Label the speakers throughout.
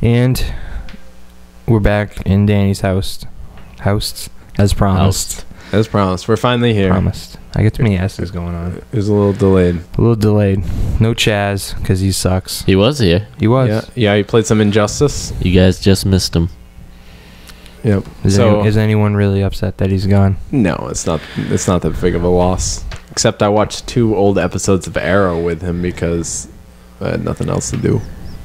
Speaker 1: And we're back in Danny's house. As promised.
Speaker 2: As promised. We're finally here.
Speaker 1: Promised. I get too many S's going on.
Speaker 2: It was a little delayed.
Speaker 1: No Chaz, because he sucks.
Speaker 3: He was here.
Speaker 1: He was.
Speaker 2: Yeah, he played some Injustice.
Speaker 3: You guys just missed him.
Speaker 2: Yep.
Speaker 1: Is anyone really upset that he's gone?
Speaker 2: No, it's not that big of a loss. Except I watched 2 old episodes of Arrow with him because I had nothing else to do.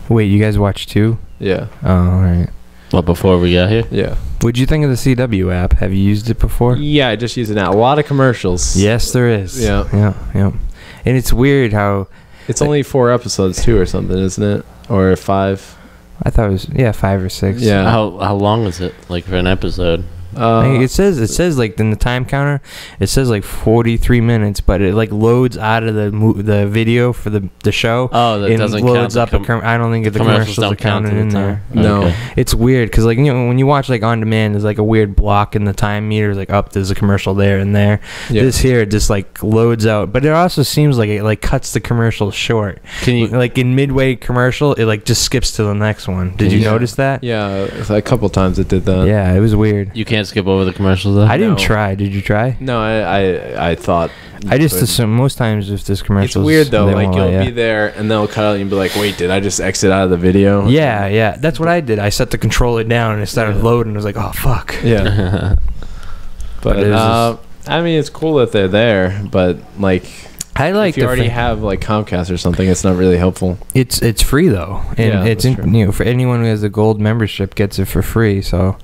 Speaker 1: Wait, you guys watched 2?
Speaker 2: Yeah.
Speaker 1: Oh, all right.
Speaker 3: What, before we got here?
Speaker 2: Yeah.
Speaker 1: What'd you think of the CW app? Have you used it before?
Speaker 2: Yeah, I just use it now. A lot of commercials.
Speaker 1: Yes, there is.
Speaker 2: Yeah.
Speaker 1: And it's weird how...
Speaker 2: It's only 4 episodes too or something, isn't it? Or 5?
Speaker 1: I thought it was 5 or 6.
Speaker 2: Yeah.
Speaker 3: How long is it? Like for an episode?
Speaker 1: It says like in the time counter, it says like 43 minutes, but it like loads out of the video for the show.
Speaker 3: Oh, that doesn't
Speaker 1: loads
Speaker 3: count.
Speaker 1: up. I don't think the commercials are counted in there.
Speaker 2: No,
Speaker 1: it's weird because like when you watch like on demand, there's like a weird block in the time meter. Like there's a commercial there and there.
Speaker 2: Yeah.
Speaker 1: This here it just like loads out, but it also seems like it like cuts the commercial short.
Speaker 3: Can you
Speaker 1: like in midway commercial, it like just skips to the next one. Did you notice that?
Speaker 2: Yeah, a couple times it did that.
Speaker 1: Yeah, it was weird.
Speaker 3: You can't skip over the commercials though?
Speaker 1: I didn't try. Did you try?
Speaker 2: No, I thought.
Speaker 1: I just assume most times if there's commercials.
Speaker 2: It's weird though. Like you'll be there and they'll cut out and be like, "Wait, did I just exit out of the video?"
Speaker 1: Yeah. That's what I did. I set the controller down and it started loading. I was like, "Oh fuck."
Speaker 2: Yeah. but I mean, it's cool that they're there, but like.
Speaker 1: I like
Speaker 2: if you already have like Comcast or something, it's not really helpful.
Speaker 1: It's free though, and it's for anyone who has a gold membership gets it for free. So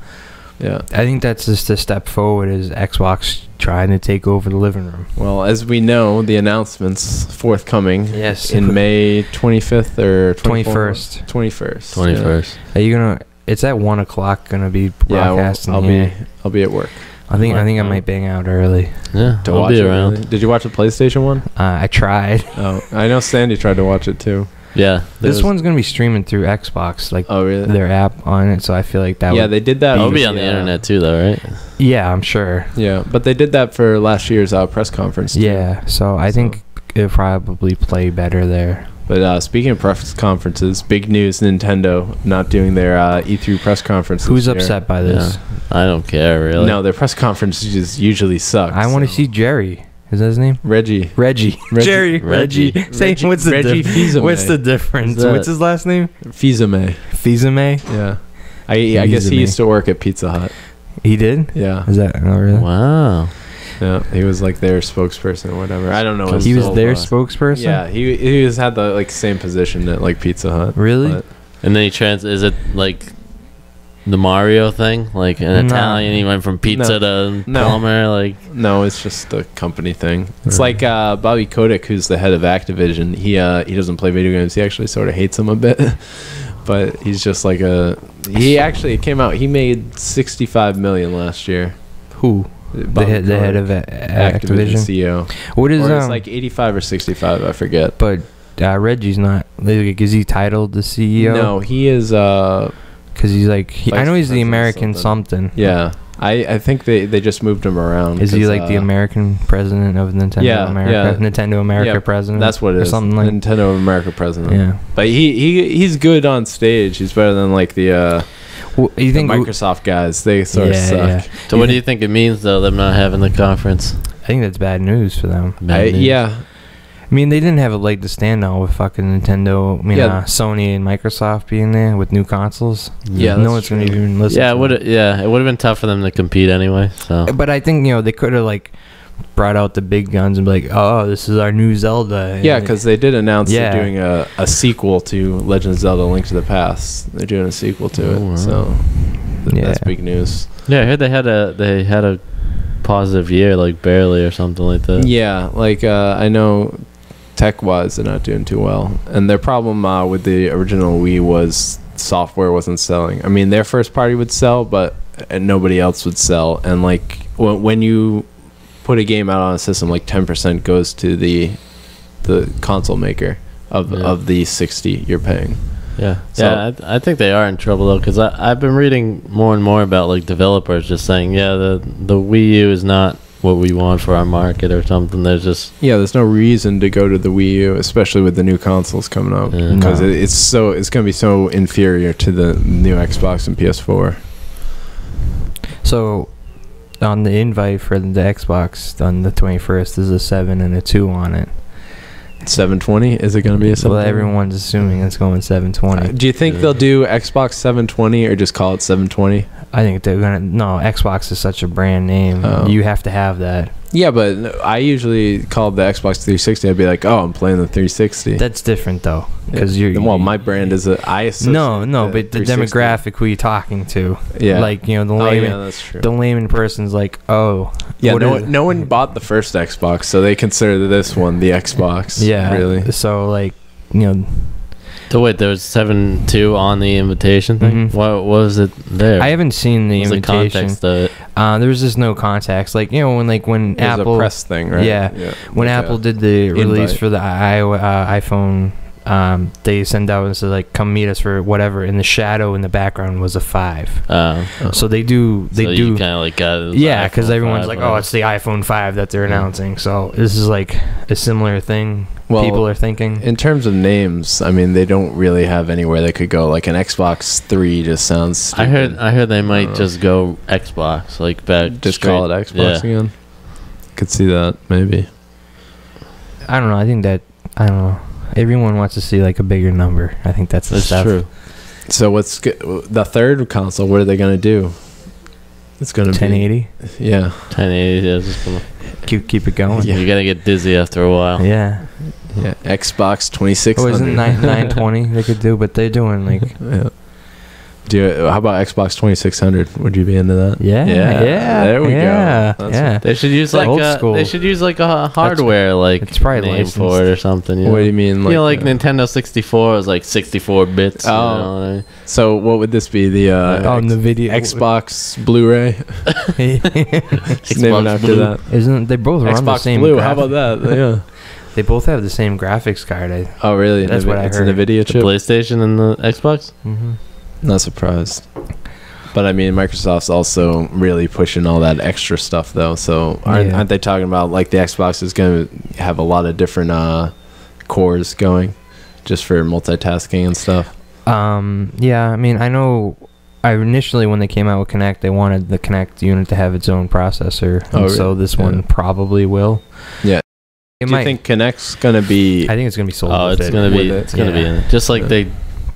Speaker 2: yeah,
Speaker 1: I think that's just a step forward as Xbox trying to take over the living room.
Speaker 2: Well, as we know, the announcement's forthcoming.
Speaker 1: Yes,
Speaker 2: in May 25th or
Speaker 1: 21st.
Speaker 3: 21st.
Speaker 1: Are you gonna? It's at 1 o'clock. Gonna be broadcasting.
Speaker 2: I'll be at work.
Speaker 1: I think I might bang out early.
Speaker 3: Yeah,
Speaker 2: I'll be around. Really. Did you watch the PlayStation one?
Speaker 1: I tried.
Speaker 2: Oh, I know Sandy tried to watch it too.
Speaker 3: Yeah,
Speaker 1: this one's gonna be streaming through Xbox, like
Speaker 2: really?
Speaker 1: Their app on it. So I feel like that.
Speaker 2: Yeah, they did that.
Speaker 3: It'll be on the internet too, though, right?
Speaker 1: Yeah, I'm sure.
Speaker 2: Yeah, but they did that for last year's press conference. Too.
Speaker 1: Yeah, so I think it'll probably play better there.
Speaker 2: But speaking of press conferences, big news: Nintendo not doing their E3 press conference.
Speaker 1: Who's upset by this?
Speaker 3: Yeah. I don't care really.
Speaker 2: No, their press conferences usually suck.
Speaker 1: I want to see Jerry. Is that his name?
Speaker 2: Reggie.
Speaker 1: Jerry. Reggie. Say what's the
Speaker 2: Fils-Aimé.
Speaker 1: What's the difference? What's his last name?
Speaker 2: Fils-Aimé.
Speaker 1: Fils-Aimé?
Speaker 2: Yeah. I guess he used to work at Pizza Hut.
Speaker 1: He did?
Speaker 2: Yeah.
Speaker 1: Is that really?
Speaker 3: Wow.
Speaker 2: Yeah, he was like their spokesperson or whatever. I don't know.
Speaker 1: He was their spokesperson?
Speaker 2: Yeah, he had the like same position at like Pizza Hut.
Speaker 1: Really?
Speaker 3: And then is it like the Mario thing? Like an Italian, he went from pizza to plumber? Like
Speaker 2: no, it's just a company thing. It's like Bobby Kotick, who's the head of Activision. He doesn't play video games. He actually sort of hates them a bit. But he's just like it came out, he made $65 million last year.
Speaker 1: Who? The head of Activision
Speaker 2: CEO.
Speaker 1: What is
Speaker 2: it's like 85 or 65, I forget.
Speaker 1: But Reggie's not. Like, is he titled the CEO?
Speaker 2: No, he is.
Speaker 1: Because he's like, I know he's the American something.
Speaker 2: Yeah, I think they just moved him around.
Speaker 1: Is he like the American president of Nintendo America? Yeah. Nintendo America president.
Speaker 2: That's what it is.
Speaker 1: Something like
Speaker 2: Nintendo America president.
Speaker 1: Yeah,
Speaker 2: but he's good on stage. He's better than like the. You think Microsoft guys? They sort of suck.
Speaker 3: Yeah. So what do you think it means though, them not having the conference?
Speaker 1: I think that's bad news for them.
Speaker 2: Yeah.
Speaker 1: I mean, they didn't have a leg to stand on with fucking Nintendo. I mean, Sony and Microsoft being there with new consoles.
Speaker 2: Yeah,
Speaker 1: no one's going to even listen.
Speaker 3: Yeah, it would have been tough for them to compete anyway. So,
Speaker 1: but I think they could have like brought out the big guns and be like, "Oh, this is our new Zelda."
Speaker 2: Yeah, because they did announce they're doing a sequel to Legend of Zelda: Link to the Past. They're doing a sequel to it, so that's big news.
Speaker 3: Yeah, I heard they had a positive year, like barely or something like that.
Speaker 2: Yeah, like I know. Tech-wise, they're not doing too well, and their problem with the original Wii was software wasn't selling. I mean, their first party would sell, but nobody else would sell. And like when you put a game out on a system, like 10% goes to the console maker of the 60 you're paying.
Speaker 3: Yeah, so, I think they are in trouble though, because I've been reading more and more about like developers just saying, the Wii U is not what we want for our market or something. There's just
Speaker 2: there's no reason to go to the Wii U, especially with the new consoles coming out, because it's going to be so inferior to the new Xbox and PS4.
Speaker 1: So, on the invite for the Xbox on the 21st, there's a 7 and a 2 on it.
Speaker 2: 720? Is it going to be a 720?
Speaker 1: Well, everyone's assuming it's going 720.
Speaker 2: Do you think they'll do Xbox 720 or just call it 720?
Speaker 1: I think they're gonna. No, Xbox is such a brand name. You have to have that.
Speaker 2: Yeah, but I usually call the Xbox 360. I'd be like, "Oh, I'm playing the 360."
Speaker 1: That's different though, because
Speaker 2: my brand is I associate
Speaker 1: but the demographic who you're talking to, like the layman,
Speaker 2: that's true.
Speaker 1: The layman person's like, oh,
Speaker 2: yeah, no one bought the first Xbox, so they consider this one the Xbox.
Speaker 1: Yeah,
Speaker 2: really.
Speaker 1: So like,
Speaker 3: So wait, there was 7.2 on the invitation thing.
Speaker 1: Mm-hmm.
Speaker 3: What was it there?
Speaker 1: I haven't seen the invitation.
Speaker 3: The context of it?
Speaker 1: There was just no context. Like when
Speaker 2: it
Speaker 1: Apple,
Speaker 2: was a press thing, right?
Speaker 1: Yeah, when Apple did the release for the iPhone, they send out and said like, "Come meet us for whatever." And the shadow in the background was a 5. So they do.
Speaker 3: You kind of like got
Speaker 1: because everyone's like, "Oh, it's the iPhone 5 that they're announcing." So this is like a similar thing. Well, people are thinking
Speaker 2: in terms of names. I mean, they don't really have anywhere they could go. Like an Xbox 3 just sounds stupid.
Speaker 3: I heard they might just go Xbox, like back.
Speaker 2: Just call it Xbox again. Could see that maybe.
Speaker 1: I don't know. I don't know. Everyone wants to see like a bigger number. I think that's
Speaker 2: true. So what's the third console? What are they gonna do? It's gonna
Speaker 1: 1080.
Speaker 2: Yeah,
Speaker 3: 1080. Yeah, just gonna
Speaker 1: keep it going.
Speaker 3: Yeah. You gotta get dizzy after a while.
Speaker 1: Yeah.
Speaker 2: Yeah. Xbox 2600.
Speaker 1: Oh, isn't 920 they could do? But they're doing like.
Speaker 2: Yeah. How about Xbox 2600? Would you be into that?
Speaker 1: Yeah.
Speaker 2: There we go.
Speaker 1: Yeah.
Speaker 3: They should use
Speaker 1: old school.
Speaker 3: They should use like a hardware
Speaker 1: it's probably
Speaker 3: name
Speaker 1: licensed
Speaker 3: for it or something.
Speaker 2: What do you mean?
Speaker 3: Like Nintendo 64 is like 64 bits.
Speaker 2: Oh. So what would this be? The
Speaker 1: on the video
Speaker 2: Xbox Blu-ray.
Speaker 3: Xbox
Speaker 2: after
Speaker 3: Blue.
Speaker 2: that.
Speaker 1: Isn't they both run
Speaker 2: Xbox
Speaker 1: the same?
Speaker 2: Blue. How about that? Yeah.
Speaker 1: They both have the same graphics card.
Speaker 2: Oh really?
Speaker 1: That's what I heard.
Speaker 2: It's a NVIDIA chip.
Speaker 3: The PlayStation and the Xbox.
Speaker 1: Mm-hmm.
Speaker 2: Not surprised. But I mean, Microsoft's also really pushing all that extra stuff, though. So aren't they talking about like the Xbox is going to have a lot of different cores going, just for multitasking and stuff?
Speaker 1: Yeah. I mean, I know. Initially, when they came out with Kinect, they wanted the Kinect unit to have its own processor. So this one probably will.
Speaker 2: Yeah. Do you think Kinect's going to be?
Speaker 1: I think it's going to be sold.
Speaker 3: It's going to be. It's going to be in it. Just like they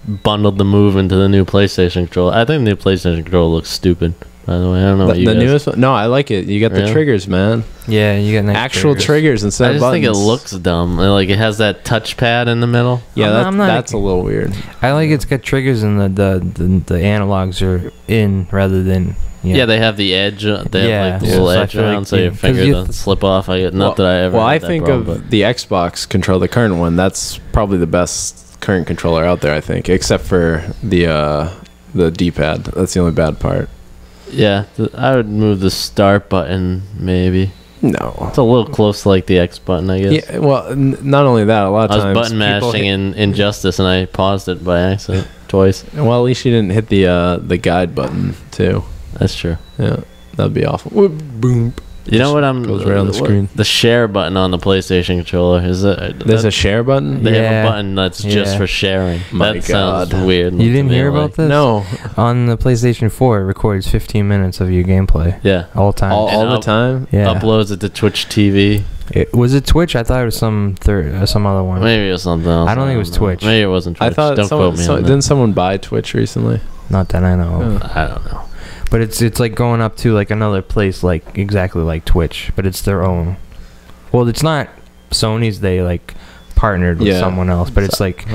Speaker 3: bundled the Move into the new PlayStation controller. I think the new PlayStation controller looks stupid. By the way, I don't know what you guys. The newest one?
Speaker 2: No, I like it. You got the triggers, man.
Speaker 1: Yeah, you got
Speaker 2: actual triggers instead of buttons.
Speaker 3: I just think it looks dumb. Like it has that touchpad in the middle.
Speaker 2: Yeah, that's a little weird.
Speaker 1: I like it's got triggers and the analogs are in rather than.
Speaker 3: Yeah, they have the edge. They have like the little edge around, so your finger doesn't slip off. Not that I ever.
Speaker 2: Well, I think of the Xbox controller, the current one. That's probably the best current controller out there, I think, except for the D-pad. That's the only bad part.
Speaker 3: Yeah, I would move the start button maybe.
Speaker 2: No,
Speaker 3: it's a little close to like the X button, I guess.
Speaker 2: Yeah, well, not only that, a lot of times
Speaker 3: I was button mashing in Injustice and I paused it by accident twice.
Speaker 2: Well, at least you didn't hit the guide button too.
Speaker 3: That's true.
Speaker 2: Yeah, that'd be awful. Boom.
Speaker 3: You know what?
Speaker 2: Goes right on the screen.
Speaker 3: The share button on the PlayStation controller is it?
Speaker 2: There's a share button.
Speaker 3: They have a button that's just for sharing.
Speaker 2: My
Speaker 3: that
Speaker 2: God.
Speaker 3: sounds weird.
Speaker 1: You didn't hear about this?
Speaker 2: No.
Speaker 1: On the PlayStation 4, it records 15 minutes of your gameplay.
Speaker 3: Yeah,
Speaker 1: all time.
Speaker 2: All the time.
Speaker 1: Yeah.
Speaker 3: Uploads it to Twitch TV.
Speaker 1: Was it Twitch? I thought it was some other one.
Speaker 3: Maybe it was something else.
Speaker 1: I don't think it was Twitch.
Speaker 3: Maybe it wasn't Twitch.
Speaker 2: I thought
Speaker 3: don't quote me on that.
Speaker 2: Didn't someone buy Twitch recently?
Speaker 1: Not that I know.
Speaker 3: I don't know.
Speaker 1: But it's like going up to like another place like exactly like Twitch, but it's their own. Well, it's not Sony's. They like partnered with someone else, but it's like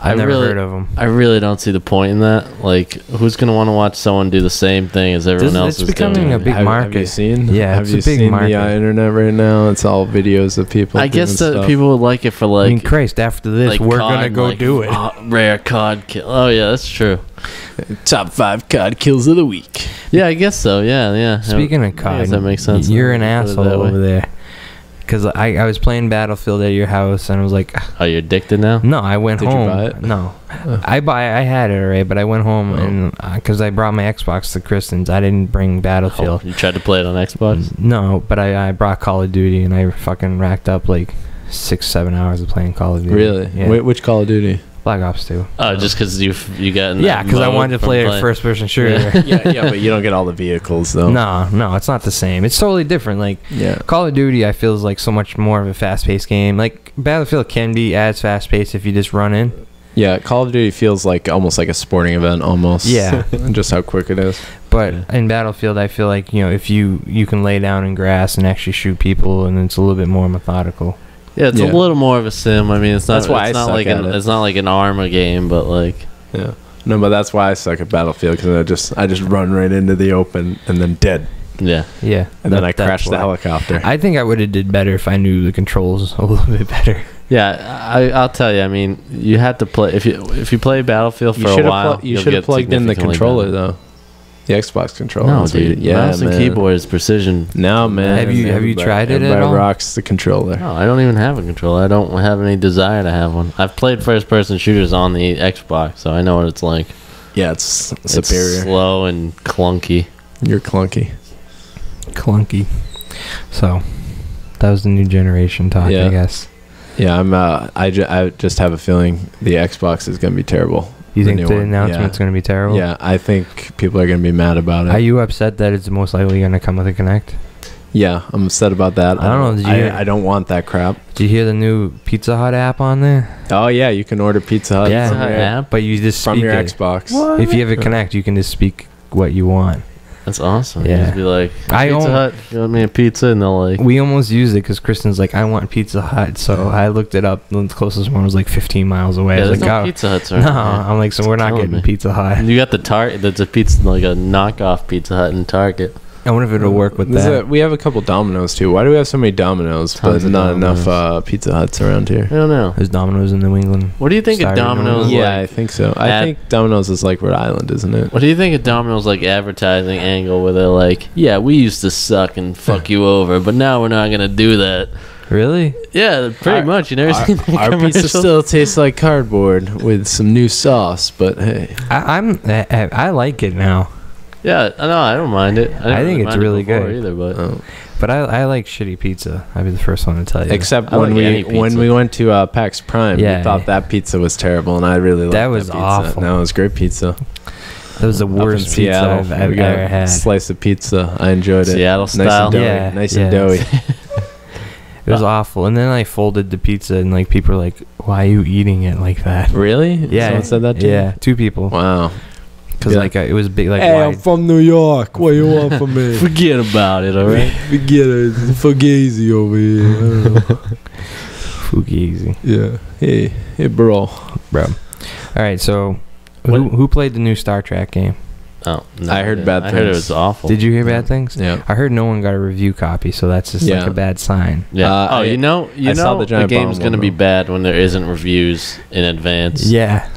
Speaker 1: I've never heard of them.
Speaker 3: I really don't see the point in that. Like, who's gonna want to watch someone do the same thing as everyone else is doing?
Speaker 1: It's becoming a big market.
Speaker 2: Have you seen?
Speaker 1: Yeah,
Speaker 2: have you seen the internet right now? It's all videos of people.
Speaker 3: I guess that people would like it for like.
Speaker 1: I mean, Christ, after this,
Speaker 3: like
Speaker 1: we're gonna go do it.
Speaker 3: Rare COD kill. Oh yeah, that's true.
Speaker 2: Top 5 COD kills of the week.
Speaker 3: Yeah, I guess so. Yeah.
Speaker 1: Speaking of COD,
Speaker 3: that makes sense.
Speaker 1: You're an asshole over there. because I was playing Battlefield at your house, and I was like,
Speaker 3: "Are you addicted now?"
Speaker 1: No, I went home.
Speaker 2: Did you buy it?
Speaker 1: No, I had it already, but I went home and because I brought my Xbox to Kristen's, I didn't bring Battlefield.
Speaker 3: Oh, you tried to play it on Xbox?
Speaker 1: No, but I brought Call of Duty, and I fucking racked up like 6-7 hours of playing Call of Duty.
Speaker 2: Really?
Speaker 1: Yeah.
Speaker 2: Which Call of Duty?
Speaker 1: Black Ops 2.
Speaker 3: Oh, just because you got in
Speaker 1: yeah, because I wanted to play a first-person shooter.
Speaker 2: yeah, but you don't get all the vehicles though.
Speaker 1: No, it's not the same. It's totally different. Like Call of Duty, I feel is like so much more of a fast-paced game. Like Battlefield can be as fast-paced if you just run in.
Speaker 2: Yeah, Call of Duty feels like almost like a sporting event, almost.
Speaker 1: Yeah,
Speaker 2: just how quick it is.
Speaker 1: But in Battlefield, I feel like if you can lay down in grass and actually shoot people, and it's a little bit more methodical.
Speaker 3: Yeah, it's a little more of a sim. I mean, it's not.
Speaker 2: That's why
Speaker 3: it's not like it's not like an Arma game, but like.
Speaker 2: Yeah. No, but that's why I suck at Battlefield, because I just run right into the open and then dead.
Speaker 1: Yeah.
Speaker 2: And then I crash the helicopter.
Speaker 1: I think I would have did better if I knew the controls a little bit better.
Speaker 3: Yeah, I'll tell you. I mean, you have to play if you play Battlefield for a while.
Speaker 2: You should have plugged in the controller though. The Xbox controller.
Speaker 3: No, dude. Yeah, mouse and keyboard is precision.
Speaker 2: No, man.
Speaker 1: Have you tried it at all?
Speaker 2: Everybody rocks the controller.
Speaker 3: No, I don't even have a controller. I don't have any desire to have one. I've played first-person shooters on the Xbox, so I know what it's like.
Speaker 2: Yeah, it's superior.
Speaker 3: It's slow and clunky.
Speaker 2: You're clunky.
Speaker 1: So, that was the new generation talk, I guess.
Speaker 2: Yeah, I just have a feeling the Xbox is going to be terrible.
Speaker 1: You think the announcement's going to be terrible?
Speaker 2: Yeah, I think people are going to be mad about it.
Speaker 1: Are you upset that it's most likely going to come with a Kinect?
Speaker 2: Yeah, I'm upset about that.
Speaker 1: I don't know.
Speaker 2: I don't want that crap.
Speaker 1: Did you hear the new Pizza Hut app on there?
Speaker 2: Oh yeah, you can order Pizza Hut.
Speaker 1: Yeah, app, but you just
Speaker 2: from
Speaker 1: speak
Speaker 2: your
Speaker 1: it.
Speaker 2: Xbox.
Speaker 1: What? If you have a Kinect, you can just speak what you want.
Speaker 3: That's awesome.
Speaker 1: Yeah.
Speaker 3: You just be like, Pizza Hut, you want me a pizza? And they'll like...
Speaker 1: We almost used it because Kristen's like, I want Pizza Hut. So I looked it up. The closest one was like 15 miles away.
Speaker 3: Yeah,
Speaker 1: I was
Speaker 3: there's
Speaker 1: like,
Speaker 3: no Pizza Huts right
Speaker 1: No, I'm like, so we're not getting Pizza Hut.
Speaker 3: You got the Target. That's a pizza, like a knockoff Pizza Hut in Target.
Speaker 1: I wonder if it'll work with that.
Speaker 2: We have a couple Domino's too. Why do we have so many Domino's, but not enough Pizza Huts around here?
Speaker 3: I don't know.
Speaker 1: There's Domino's in New England.
Speaker 3: What do you think of Domino's?
Speaker 2: Yeah, I think so. I think Domino's is like Rhode Island, isn't it?
Speaker 3: What do you think of Domino's like advertising angle where they're like, yeah, we used to suck and fuck you over, but now we're not gonna do that.
Speaker 1: Really?
Speaker 3: Yeah, pretty much. You never seen that
Speaker 2: our pizza still tastes like cardboard with some new sauce, but hey,
Speaker 1: I like it now.
Speaker 3: Yeah, no, I don't mind it.
Speaker 1: I think it's really good
Speaker 3: either,
Speaker 1: but I like shitty pizza. I'd be the first one to tell you.
Speaker 2: Except when we went to PAX Prime, we thought that pizza was terrible, and I really liked that
Speaker 1: was
Speaker 2: pizza.
Speaker 1: awful.
Speaker 2: No, it was great pizza.
Speaker 1: That was the worst pizza I've ever had.
Speaker 2: Slice of pizza, I enjoyed it.
Speaker 3: Seattle style,
Speaker 2: nice and doughy.
Speaker 1: It was awful. And then I folded the pizza, and like people were like, "Why are you eating it like that?"
Speaker 2: Really?
Speaker 1: Yeah.
Speaker 2: Someone said that to you?
Speaker 1: Yeah, 2 people.
Speaker 2: Wow.
Speaker 1: Because it was big, like,
Speaker 2: hey,
Speaker 1: wide.
Speaker 2: I'm from New York. What you want from me?
Speaker 3: Forget about it, all right?
Speaker 2: Forget it. It's Fugazi over here.
Speaker 1: Fugazi.
Speaker 2: Yeah. Hey, bro.
Speaker 1: All right, so who played the new Star Trek game?
Speaker 3: Oh, no,
Speaker 2: I heard bad things.
Speaker 3: I heard it was awful.
Speaker 1: Did you hear bad things?
Speaker 2: Yeah.
Speaker 1: I heard no one got a review copy, so that's just like a bad sign.
Speaker 3: Yeah. You know the game's going to be
Speaker 2: though.
Speaker 3: bad when there isn't reviews in advance.
Speaker 1: Yeah.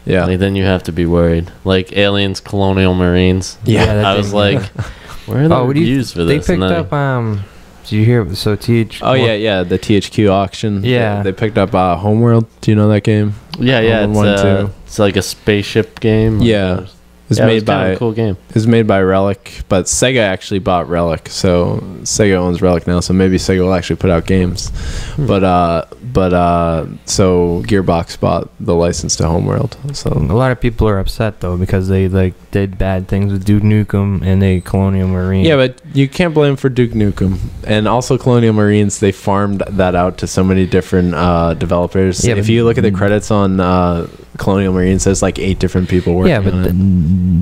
Speaker 3: Like, then you have to be worried. Like Aliens, Colonial Marines.
Speaker 1: Yeah.
Speaker 3: I was like, where are the reviews for this?
Speaker 1: They picked up. Did you hear? So THQ.
Speaker 2: Oh yeah, the THQ auction.
Speaker 1: Yeah.
Speaker 2: They picked up Homeworld. Do you know that game?
Speaker 3: Yeah. It's like a spaceship game.
Speaker 2: Yeah. It was
Speaker 3: a cool game.
Speaker 2: It was made by Relic, but Sega actually bought Relic, so Sega owns Relic now. So maybe Sega will actually put out games. So Gearbox bought the license to Homeworld. So
Speaker 1: a lot of people are upset though because they did bad things with Duke Nukem and the Colonial Marines.
Speaker 2: Yeah, but you can't blame for Duke Nukem and also Colonial Marines. They farmed that out to so many different developers. Yeah, if you look at the credits on Colonial Marines, there's like 8 different people working.
Speaker 1: Yeah, but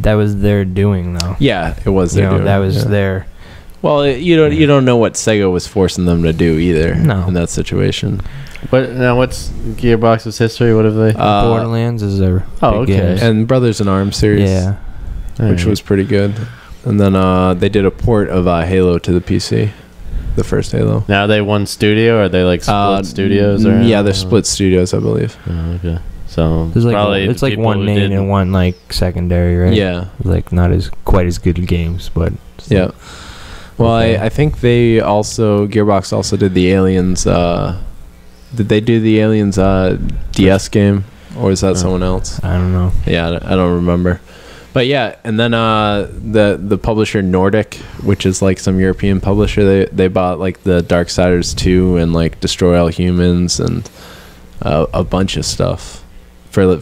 Speaker 1: that was their doing though.
Speaker 2: Yeah, it was their doing.
Speaker 1: That was their.
Speaker 2: Well, you don't know what Sega was forcing them to do either.
Speaker 1: No.
Speaker 2: In that situation.
Speaker 3: But now, what's Gearbox's history? What have they?
Speaker 1: Borderlands is their.
Speaker 3: Okay.
Speaker 2: And Brothers in Arms series.
Speaker 1: Yeah.
Speaker 2: Which was pretty good. And then they did a port of Halo to the PC. The first Halo.
Speaker 3: Now are they one studio, or are they like split studios? Or
Speaker 2: yeah, they're split studios, I believe.
Speaker 3: Oh, okay. So
Speaker 1: there's it's like one main and one like secondary, right?
Speaker 2: Yeah.
Speaker 1: Like not quite as good games, but
Speaker 2: yeah. Well, I think Gearbox also did the Aliens. Did they do the Aliens DS game, or is that someone else?
Speaker 1: I don't know.
Speaker 2: Yeah, I don't remember. But yeah, and then the publisher Nordic, which is like some European publisher, they bought like the Darksiders 2 and like Destroy All Humans and a bunch of stuff for like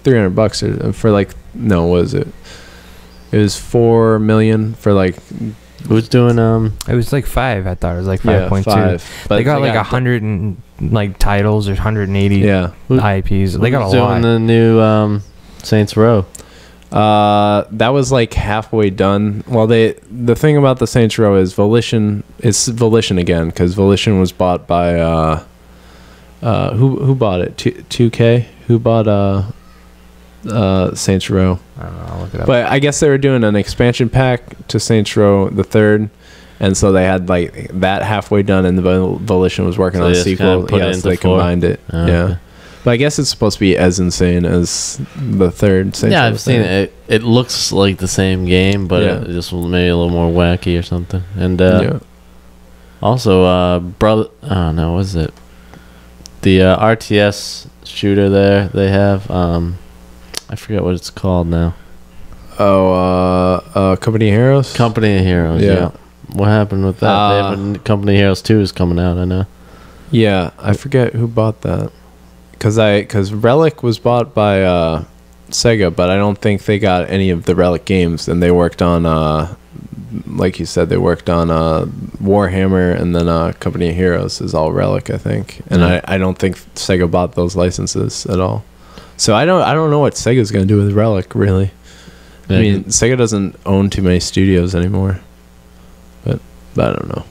Speaker 2: $300 or for like no, what was it? It was $4 million for like.
Speaker 3: Who's doing
Speaker 1: It was like 5. I thought it was like 5.2.
Speaker 2: 5.
Speaker 1: They got like 100 and like titles or 180 IPs. They got a lot.
Speaker 3: Doing the new Saints Row.
Speaker 2: That was like halfway done. Well, the thing about the Saints Row is Volition. It's Volition again because Volition was bought by who bought it? 2K. Who bought Saints Row?
Speaker 1: I don't know. I'll look it up.
Speaker 2: But I guess they were doing an expansion pack to Saints Row the third, and so they had like that halfway done, and the Volition was working on a sequel. Yeah, so they combined it.
Speaker 3: Oh,
Speaker 2: yeah.
Speaker 3: Okay.
Speaker 2: But I guess it's supposed to be as insane as the third Saints Row.
Speaker 3: Yeah, I've seen it. It looks like the same game, but it just maybe a little more wacky or something. And also, brother, I don't know, what is it? The RTS shooter there they have. I forget what it's called now.
Speaker 2: Oh, Company of Heroes?
Speaker 3: Company of Heroes, yeah. What happened with that? They have a Company of Heroes 2 is coming out, I know.
Speaker 2: Yeah, I forget who bought that. Because Relic was bought by Sega, but I don't think they got any of the Relic games. And they worked on, like you said, they worked on Warhammer, and then Company of Heroes is all Relic, I think. And I don't think Sega bought those licenses at all. So I don't know what Sega's going to do with Relic, really. I mean, Sega doesn't own too many studios anymore. But I don't know.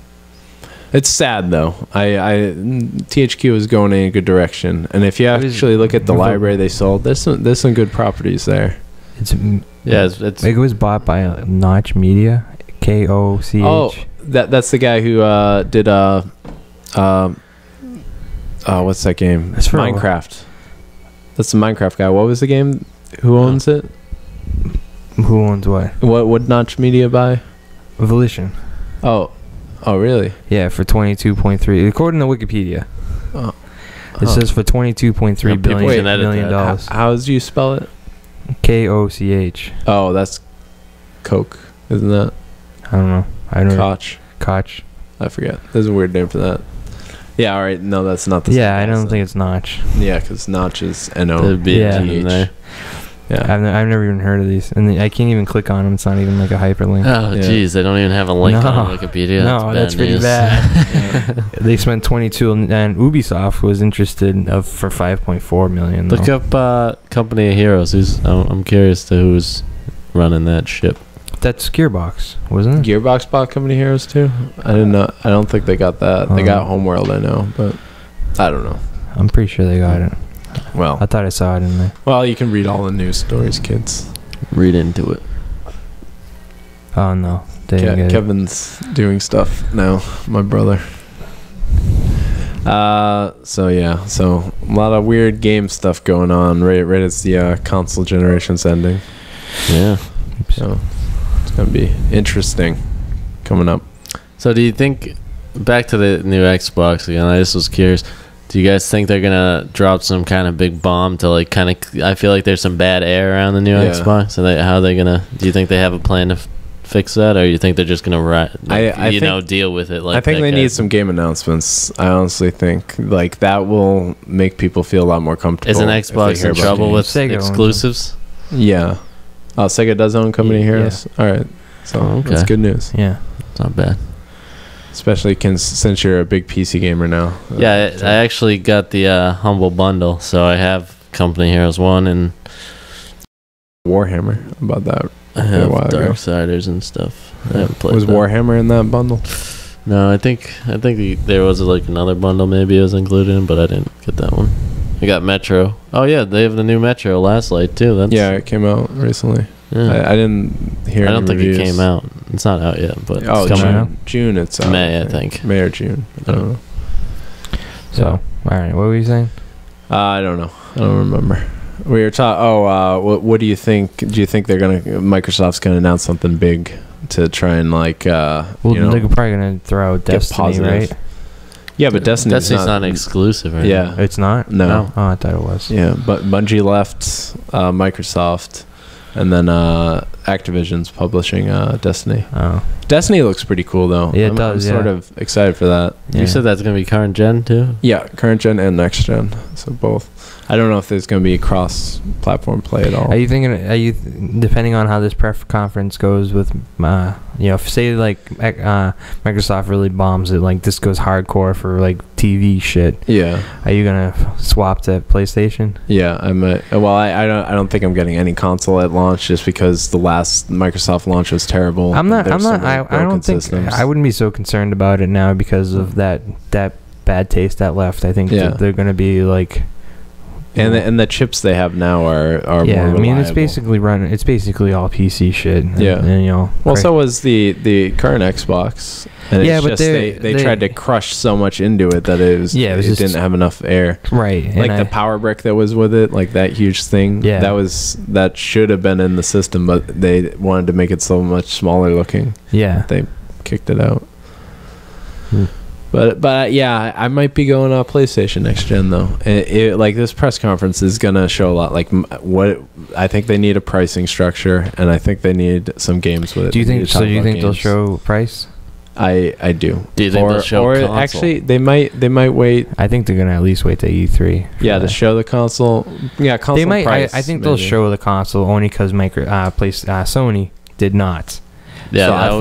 Speaker 2: It's sad though. THQ is going in a good direction, and if you actually look at the library they sold, there's some good properties there.
Speaker 3: It
Speaker 1: was bought by Notch Media, KOCH.
Speaker 2: Oh, that's the guy who did what's that game?
Speaker 1: It's for
Speaker 2: Minecraft. That's the Minecraft guy. What was the game? Who owns it?
Speaker 1: Who owns what?
Speaker 2: What would Notch Media buy?
Speaker 1: Volition.
Speaker 2: Oh, really?
Speaker 1: Yeah, for 22.3, according to Wikipedia. It says for 22.3 million dollars.
Speaker 2: How do you spell it?
Speaker 1: KOCH.
Speaker 2: Oh, that's Coke, isn't that?
Speaker 1: I don't know. I don't know. Koch.
Speaker 2: I forget. There's a weird name for that. Yeah, all right. No, that's not the same.
Speaker 1: Yeah, I don't think it's Notch.
Speaker 2: Yeah, because Notch is N-O.
Speaker 1: Yeah. Yeah, I've never even heard of these, and I can't even click on them. It's not even like a hyperlink.
Speaker 3: Oh, jeez, they don't even have a link on Wikipedia.
Speaker 1: No, that's pretty bad. They spent 22, and Ubisoft was interested for 5.4 million.
Speaker 3: Look up Company of Heroes. I'm curious to who's running that ship.
Speaker 1: That's Gearbox, wasn't it?
Speaker 2: Gearbox bought Company of Heroes too. I didn't know. I don't think they got that. They got Homeworld, I know, but I don't know.
Speaker 1: I'm pretty sure they got it.
Speaker 2: Well,
Speaker 1: I thought I saw it in there.
Speaker 2: Well, you can read all the news stories, kids.
Speaker 3: Read into it.
Speaker 1: Oh no,
Speaker 2: Kevin's doing stuff now. My brother. So a lot of weird game stuff going on right as the console generation's ending.
Speaker 3: Yeah.
Speaker 2: So it's gonna be interesting coming up.
Speaker 3: So do you think, back to the new Xbox again? I just was curious. Do you guys think they're gonna drop some kind of big bomb to like kind of? I feel like there's some bad air around the new Xbox. And how are they gonna? Do you think they have a plan to fix that, or you think they're just gonna deal with it? Like
Speaker 2: I think they need some game announcements. I honestly think like that will make people feel a lot more comfortable.
Speaker 3: Isn't Xbox in trouble with exclusives?
Speaker 2: Yeah. Oh, Sega does own Company of Heroes. Yeah. All right, so that's good news.
Speaker 1: Yeah,
Speaker 3: it's not bad.
Speaker 2: Especially since you're a big PC gamer now.
Speaker 3: Yeah, I actually got the Humble Bundle, so I have Company Heroes 1 and
Speaker 2: Warhammer. About that,
Speaker 3: I have Darksiders and stuff. I haven't played.
Speaker 2: Was Warhammer in that bundle?
Speaker 3: No, I think there was like another bundle maybe it was included in, but I didn't get that one. I got Metro. Oh yeah, they have the new Metro Last Light too.
Speaker 2: It came out recently. Yeah. I didn't hear.
Speaker 3: I don't think it came out. It's not out yet, but it's coming out.
Speaker 2: June. It's out.
Speaker 3: May, I think.
Speaker 2: May or June. I don't know.
Speaker 1: So, all right. What were you saying?
Speaker 2: I don't know. I don't remember. We were talking. What do you think? Do you think Microsoft's gonna announce something big to try and like?
Speaker 1: They're probably gonna throw out Destiny, right?
Speaker 2: Yeah, but Destiny's
Speaker 3: not exclusive, right?
Speaker 2: Yeah,
Speaker 1: it's not.
Speaker 2: No.
Speaker 1: Oh, I thought it was.
Speaker 2: Yeah, but Bungie left Microsoft, and then Activision's publishing Destiny.
Speaker 1: Oh,
Speaker 2: Destiny looks pretty cool though.
Speaker 1: Yeah, it does.
Speaker 2: I'm sort of excited for that.
Speaker 1: Yeah.
Speaker 3: You said that's gonna be current gen too.
Speaker 2: Yeah, current gen and next gen, so both. I don't know if there's going to be cross-platform play at all.
Speaker 1: Are you thinking? Depending on how this press conference goes with, if say like Microsoft really bombs it, like this goes hardcore for like TV shit.
Speaker 2: Yeah.
Speaker 1: Are you gonna swap to PlayStation?
Speaker 2: Yeah, I might. Well, I don't think I'm getting any console at launch just because the last Microsoft launch was terrible.
Speaker 1: I don't think I wouldn't be so concerned about it now because of that bad taste that left. I think that they're gonna be like.
Speaker 2: And the chips they have now are more reliable.
Speaker 1: I mean it's basically all PC shit. And,
Speaker 2: well, so was the current Xbox. And it's just they tried to crush so much into it that it didn't have enough air.
Speaker 1: Right.
Speaker 2: Like the power brick that was with it, like that huge thing. Yeah. That should have been in the system, but they wanted to make it so much smaller looking.
Speaker 1: Yeah.
Speaker 2: They kicked it out. But yeah, I might be going on PlayStation next gen though. Like this press conference is gonna show a lot. Like what I think they need a pricing structure, and I think they need some games with it.
Speaker 1: Do you think? So do you think they'll show price?
Speaker 2: I do.
Speaker 3: Do you think they'll show console?
Speaker 2: Actually, they might wait.
Speaker 1: I think they're gonna at least wait to E3.
Speaker 2: Yeah, to show the console. Yeah, console.
Speaker 1: They might.
Speaker 2: Price,
Speaker 1: I think they'll show the console only because Sony did not.
Speaker 3: Yeah,
Speaker 1: so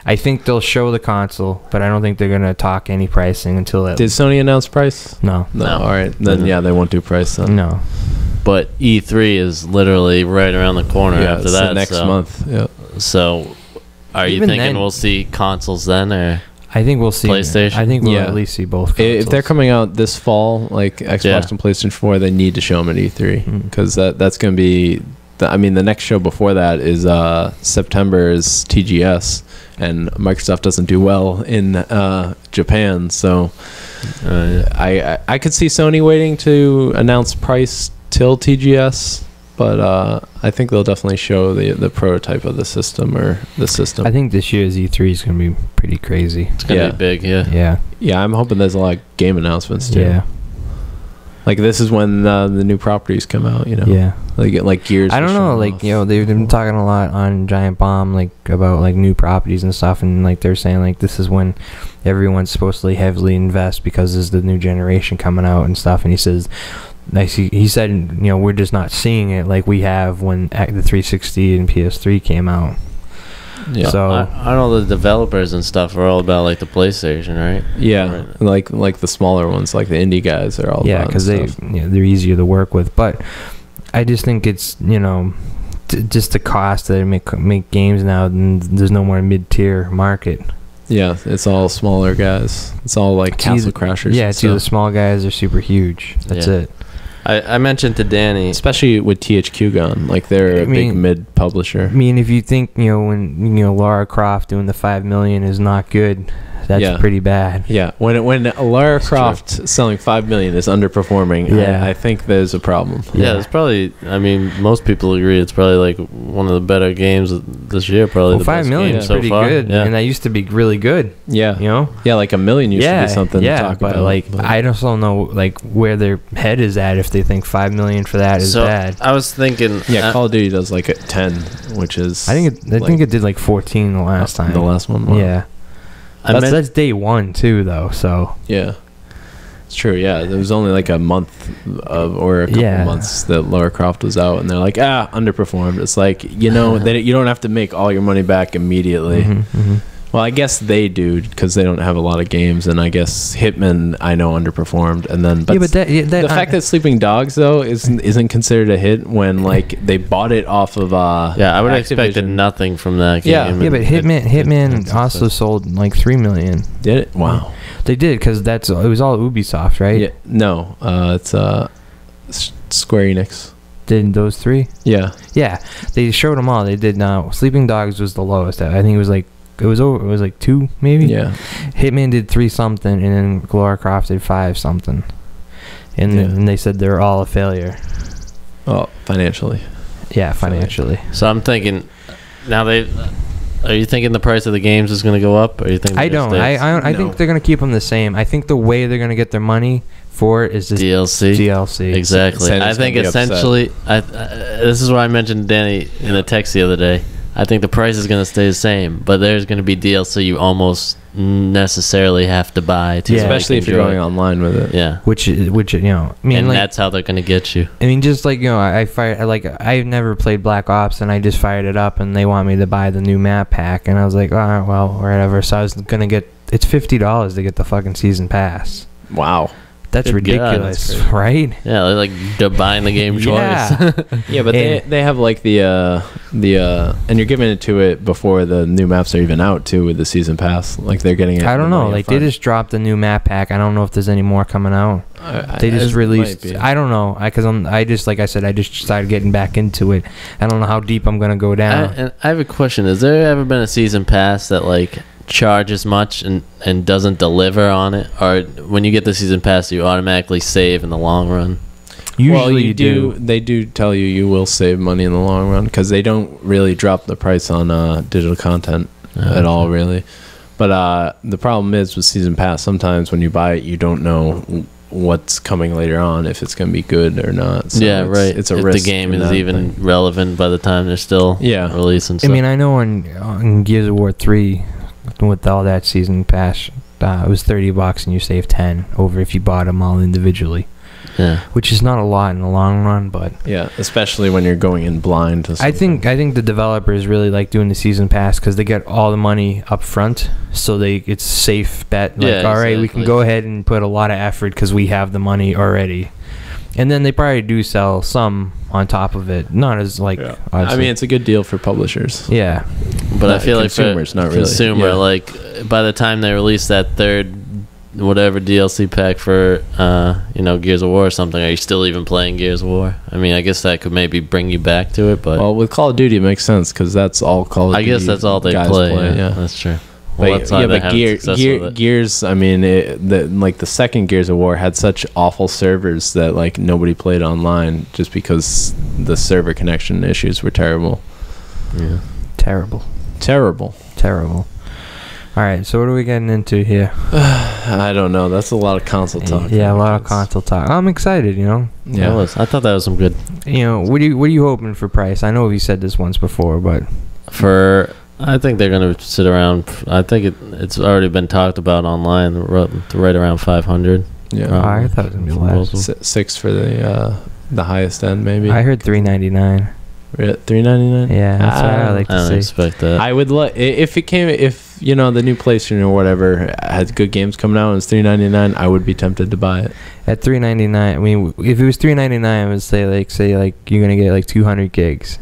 Speaker 1: I think they'll show the console, but I don't think they're gonna talk any pricing until it.
Speaker 2: Did Sony announce price?
Speaker 1: No.
Speaker 2: All right, then they won't do price then.
Speaker 1: No.
Speaker 3: But E3 is literally right around the corner after
Speaker 2: it's
Speaker 3: that.
Speaker 2: Next month. Yeah.
Speaker 3: So, are you thinking we'll see consoles then, or?
Speaker 1: I think we'll see
Speaker 3: PlayStation.
Speaker 1: I think we'll at least see both consoles.
Speaker 2: If they're coming out this fall, like Xbox and PlayStation 4, they need to show them at E3 because that's going to be. The next show before that is September's TGS, and Microsoft doesn't do well in Japan, so I could see Sony waiting to announce price till TGS, but I think they'll definitely show the prototype of the system or the system.
Speaker 1: I think this year's E3 is going to be pretty crazy.
Speaker 3: It's going to be big,
Speaker 1: yeah.
Speaker 2: Yeah, I'm hoping there's a lot of game announcements too.
Speaker 1: Yeah.
Speaker 2: Like this is when the new properties come out,
Speaker 1: Yeah.
Speaker 2: Like Gears.
Speaker 1: I don't know, they've been talking a lot on Giant Bomb, like about like new properties and stuff, and like they're saying like this is when everyone's supposed to heavily invest because there's the new generation coming out and stuff. And he said, we're just not seeing it like we have when the 360 and PS3 came out.
Speaker 3: Yeah. So I know the developers and stuff are all about like the PlayStation, right?
Speaker 2: Yeah, right. like the smaller ones, like the indie guys are all.
Speaker 1: Yeah, because they're easier to work with. But I just think it's just the cost that make games now. And there's no more mid-tier market.
Speaker 2: Yeah, it's all smaller guys. It's all like Castle Crashers.
Speaker 1: Yeah, it's either small guys or super huge. That's it.
Speaker 3: I mentioned to Danny,
Speaker 2: especially with THQ gone, like they're a big mid publisher.
Speaker 1: I mean, if you think when Lara Croft doing the $5 million is not good, that's pretty bad.
Speaker 2: Yeah, when Lara Croft selling $5 million is underperforming, I think there's a problem.
Speaker 3: Yeah, it's probably. I mean, most people agree it's probably like one of the better games this year. Probably the best $5 million is
Speaker 1: pretty good, and that used to be really good.
Speaker 2: Yeah, yeah, like $1 million used to be something.
Speaker 1: Yeah,
Speaker 2: to talk
Speaker 1: but
Speaker 2: about.
Speaker 1: I just don't know like where their head is at if they think $5 million for that is bad.
Speaker 3: I was thinking,
Speaker 2: Call of Duty does like a 10, which is
Speaker 1: I think it did like 14 the last time.
Speaker 2: The last one,
Speaker 1: yeah. That's day one too, though. So
Speaker 2: yeah, it's true. Yeah, there was only like a month or a couple months that Lara Croft was out, and they're like, underperformed. It's like you don't have to make all your money back immediately. Well, I guess they do because they don't have a lot of games, and I guess Hitman I know underperformed, and then the fact that Sleeping Dogs though isn't considered a hit when like they bought it off of
Speaker 3: I would have expected nothing from that game.
Speaker 1: Yeah, but Hitman also sold like 3 million.
Speaker 2: Did it? Wow,
Speaker 1: they did because it was all Ubisoft, right?
Speaker 2: Yeah, no, it's Square Enix.
Speaker 1: Did those three?
Speaker 2: Yeah,
Speaker 1: they showed them all. They did now. Sleeping Dogs was the lowest. I think it was like. It was like 2 maybe.
Speaker 2: Yeah.
Speaker 1: Hitman did 3 something, and then Lara Croft did 5 something, and they said they're all a failure.
Speaker 2: Oh, financially.
Speaker 1: Yeah, financially.
Speaker 3: So I'm thinking now are you thinking the price of the games is going to go up, or you think
Speaker 1: I don't. I
Speaker 2: No.
Speaker 1: think they're going to keep them the same. I think the way they're going to get their money for it is this DLC.
Speaker 3: Exactly.
Speaker 2: Sandy's
Speaker 3: I think
Speaker 2: gonna be
Speaker 3: essentially, this is what I mentioned to Danny in a text the other day. I think the price is going to stay the same, but there's going to be DLC you almost necessarily have to buy to,
Speaker 2: especially if you're going online with it.
Speaker 3: Yeah.
Speaker 1: Which I mean,
Speaker 3: and
Speaker 1: like,
Speaker 3: that's how they're going to get you.
Speaker 1: I mean, just like, I've never played Black Ops, and I just fired it up, and they want me to buy the new map pack, and I was like, oh, well, whatever. So I was gonna get. It's $50 to get the fucking season pass.
Speaker 2: Wow.
Speaker 1: That's
Speaker 3: Good
Speaker 1: ridiculous,
Speaker 3: God, that's
Speaker 1: right?
Speaker 3: Yeah, like buying the game
Speaker 1: Yeah.
Speaker 3: twice.
Speaker 2: Yeah, but they have like the and you're giving it to it before the new maps are even out too with the season pass. Like they're getting it.
Speaker 1: I don't know.
Speaker 2: money
Speaker 1: Like
Speaker 2: upfront.
Speaker 1: they just dropped a new map pack. I don't know if there's any more coming out. They just released. I don't know. I just like I said. I just started getting back into it. I don't know how deep I'm gonna go down.
Speaker 3: And I have a question. Has there ever been a season pass that like charges much and doesn't deliver on it, or when you get the season pass you automatically save in the long run?
Speaker 1: Usually
Speaker 2: you do. They do tell you will save money in the long run because they don't really drop the price on digital content at all, really. But the problem is with season pass, sometimes when you buy it, you don't know what's coming later on, if it's going to be good or not. So
Speaker 3: yeah, right.
Speaker 2: It's a
Speaker 3: if
Speaker 2: risk.
Speaker 3: the game is even relevant by the time they're still releasing stuff.
Speaker 1: I mean, I know in Gears of War 3, with all that season pass, it was $30 and you save 10 over if you bought them all individually.
Speaker 3: Yeah,
Speaker 1: which is not a lot in the long run, but
Speaker 2: yeah, especially when you're going in blind to something.
Speaker 1: I think the developers really like doing the season pass because they get all the money up front, so it's safe bet. Like, all right, we can go ahead and put a lot of effort because we have the money already, and then they probably do sell some on top of it. Not as like,
Speaker 2: I mean, it's a good deal for publishers.
Speaker 1: Yeah,
Speaker 3: but I feel like
Speaker 2: consumers, not really.
Speaker 3: Consumer, like by the time they release that third whatever DLC pack for Gears of War or something, are you still even playing Gears of War? I mean, I guess that could maybe bring you back to it, but
Speaker 2: well, with Call of Duty it makes sense because that's all Call of Duty.
Speaker 3: I guess that's all they play. Yeah, that's true. Well,
Speaker 2: but Gears, I mean, the second Gears of War had such awful servers that like nobody played online just because the server connection issues were terrible.
Speaker 3: Yeah,
Speaker 1: terrible. All right, so what are we getting into here?
Speaker 2: I don't know. That's a lot of console talk.
Speaker 1: Yeah, a lot of console talk. I'm excited,
Speaker 2: Yeah,
Speaker 3: I thought that was some good.
Speaker 1: What are you hoping for price? I know we said this once before, but
Speaker 3: I think they're gonna sit around. I think it's already been talked about online, right around 500.
Speaker 2: Yeah,
Speaker 1: I thought it was gonna be less.
Speaker 2: 6 for the highest end, maybe.
Speaker 1: I heard $399.
Speaker 2: $399.
Speaker 1: Yeah, that's what I like to see.
Speaker 3: I don't expect that.
Speaker 2: I would if the new PlayStation or whatever had good games coming out and it's $399, I would be tempted to buy it.
Speaker 1: At $399, I mean, if it was $399, I would say you're gonna get like 200 gigs.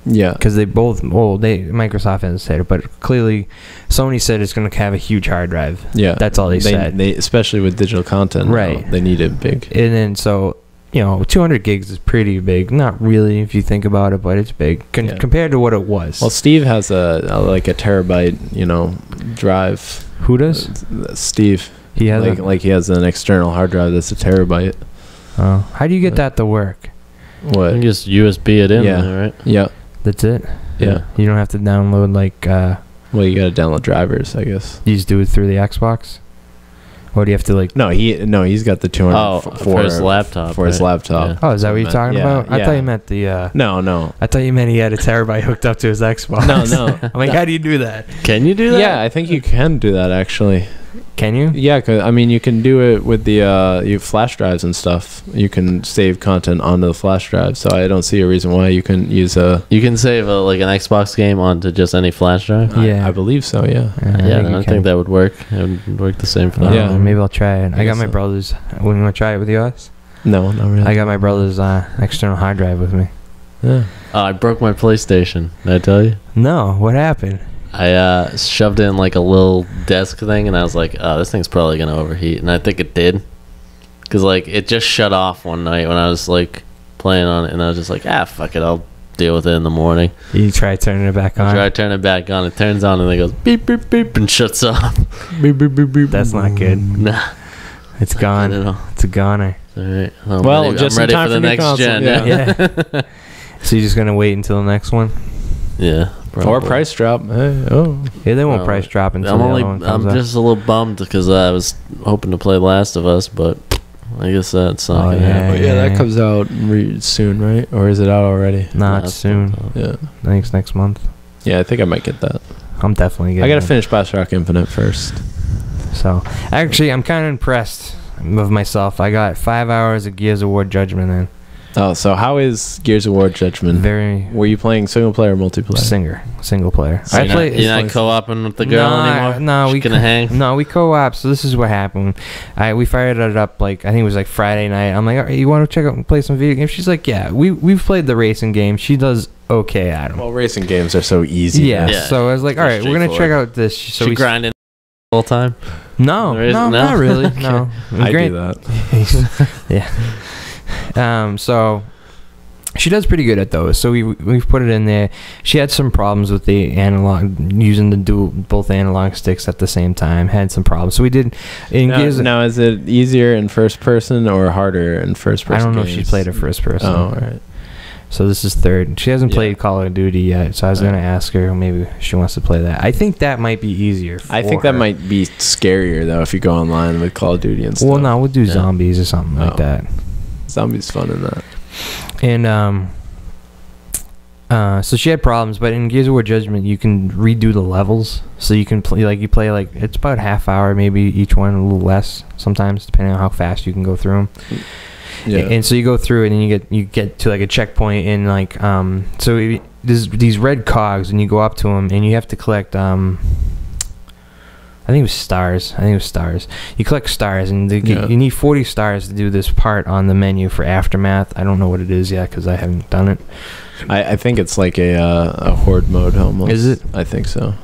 Speaker 2: Yeah,
Speaker 1: because Microsoft hasn't said it, but clearly Sony said it's gonna have a huge hard drive.
Speaker 2: Yeah,
Speaker 1: that's all they said.
Speaker 2: They especially with digital content,
Speaker 1: right?
Speaker 2: They need it big.
Speaker 1: And then 200 gigs is pretty big. Not really if you think about it, but it's big compared to what it was.
Speaker 2: Well, Steve has a terabyte, drive.
Speaker 1: Who does?
Speaker 2: Steve.
Speaker 1: He has
Speaker 2: he has an external hard drive that's a terabyte.
Speaker 1: Oh, how do you get that to work?
Speaker 2: What?
Speaker 3: You just USB it in there, right?
Speaker 2: Yeah.
Speaker 1: That's it?
Speaker 2: Yeah.
Speaker 1: You don't have to download
Speaker 2: well, you gotta download drivers, I guess.
Speaker 1: You just do it through the Xbox? Or do you have to
Speaker 2: No, he's got the 200
Speaker 3: for his laptop.
Speaker 2: For his laptop.
Speaker 1: Yeah. Oh, is that what you're talking about? I thought you meant the
Speaker 2: No.
Speaker 1: I thought you meant he had a terabyte hooked up to his Xbox.
Speaker 2: No.
Speaker 1: I'm like, how do you do that?
Speaker 3: Can you do that?
Speaker 2: Yeah, I think you can do that actually.
Speaker 1: Can you?
Speaker 2: Yeah, 'cause, I mean, you can do it with the flash drives and stuff. You can save content onto the flash drive, so I don't see a reason why you can use
Speaker 3: You can save an Xbox game onto just any flash drive?
Speaker 2: I believe so, yeah.
Speaker 3: I think that would work. It would work the same for that.
Speaker 1: Yeah, maybe I'll try it. I got my brother's. You want to try it with yours?
Speaker 2: No, not really.
Speaker 1: I got my brother's external hard drive with me.
Speaker 2: Yeah.
Speaker 3: I broke my PlayStation. Did I tell you?
Speaker 1: No, what happened?
Speaker 3: I shoved it in a little desk thing, and I was like, "Oh, this thing's probably gonna overheat," and I think it did, because it just shut off one night when I was playing on it, and I was just like, fuck it, I'll deal with it in the morning.
Speaker 1: You try turning it back on?
Speaker 3: I try turning it back on. It turns on, and it goes beep beep beep, and shuts off.
Speaker 2: Beep beep beep beep.
Speaker 1: That's not good.
Speaker 3: Nah,
Speaker 1: it's gone. It's a goner.
Speaker 3: All right.
Speaker 2: Well, just
Speaker 3: I'm
Speaker 2: in
Speaker 3: ready
Speaker 2: time
Speaker 3: for the
Speaker 2: for new
Speaker 3: next
Speaker 2: console,
Speaker 3: gen.
Speaker 2: yeah.
Speaker 1: So you're just gonna wait until the next one?
Speaker 3: Yeah.
Speaker 2: Or price drop. Hey, oh.
Speaker 1: Yeah, they won't
Speaker 3: Probably.
Speaker 1: price drop until the other one comes
Speaker 3: I'm
Speaker 1: out.
Speaker 3: just a little bummed because I was hoping to play Last of Us, but I guess that's not gonna happen.
Speaker 2: Yeah, that comes out soon, right? Or is it out already?
Speaker 1: Not soon.
Speaker 2: Yeah.
Speaker 1: I think it's next month.
Speaker 2: Yeah, I think I might get that.
Speaker 1: I'm definitely getting
Speaker 2: I gotta
Speaker 1: it.
Speaker 2: finish Bioshock Infinite first.
Speaker 1: So, actually, I'm kind of impressed with myself. I got 5 hours of Gears of War Judgment in.
Speaker 2: Oh, so how is Gears of War Judgment?
Speaker 1: Very
Speaker 2: Were you playing single player or multiplayer?
Speaker 1: single player.
Speaker 3: So you're not co-oping with the girl anymore?
Speaker 1: No,
Speaker 3: She's gonna hang?
Speaker 1: No, we co-op. So this is what happened. We fired it up like I think it was like Friday night. I'm like, all right, you want to check out and play some video games? She's like, yeah. We've played the racing game. She does okay at them.
Speaker 2: Well, racing games are so easy.
Speaker 1: Yeah.
Speaker 3: Yeah.
Speaker 1: So I was like, all right, we're gonna check out this. So
Speaker 3: she grinding the whole time.
Speaker 1: No, not really. No,
Speaker 2: I do that.
Speaker 1: Yeah. So she does pretty good at those. So we've put it in there. She had some problems with the analog, using both analog sticks at the same time. Had some problems. So we did.
Speaker 2: Now, is it easier in first person or harder in first person?
Speaker 1: I don't know
Speaker 2: games?
Speaker 1: if she played it first person.
Speaker 2: Oh, all right.
Speaker 1: So this is third. She hasn't played Call of Duty yet. So I was gonna ask her maybe she wants to play that. I think that might be easier.
Speaker 2: I think that might be scarier though if you go online with Call of Duty and stuff.
Speaker 1: Well, no, we'll do zombies or something like that.
Speaker 2: Zombies fun in that.
Speaker 1: And so she had problems, but in Gears of War Judgment you can redo the levels, so you can play like it's about half hour maybe each one, a little less sometimes depending on how fast you can go through them. Yeah. And so you go through it and you get to like a checkpoint and like so there's these red cogs and you go up to them and you have to collect I think it was stars. You collect stars, and you need 40 stars to do this part on the menu for Aftermath. I don't know what it is yet because I haven't done it.
Speaker 2: I think it's like a horde mode almost.
Speaker 1: Is it?
Speaker 2: I think so.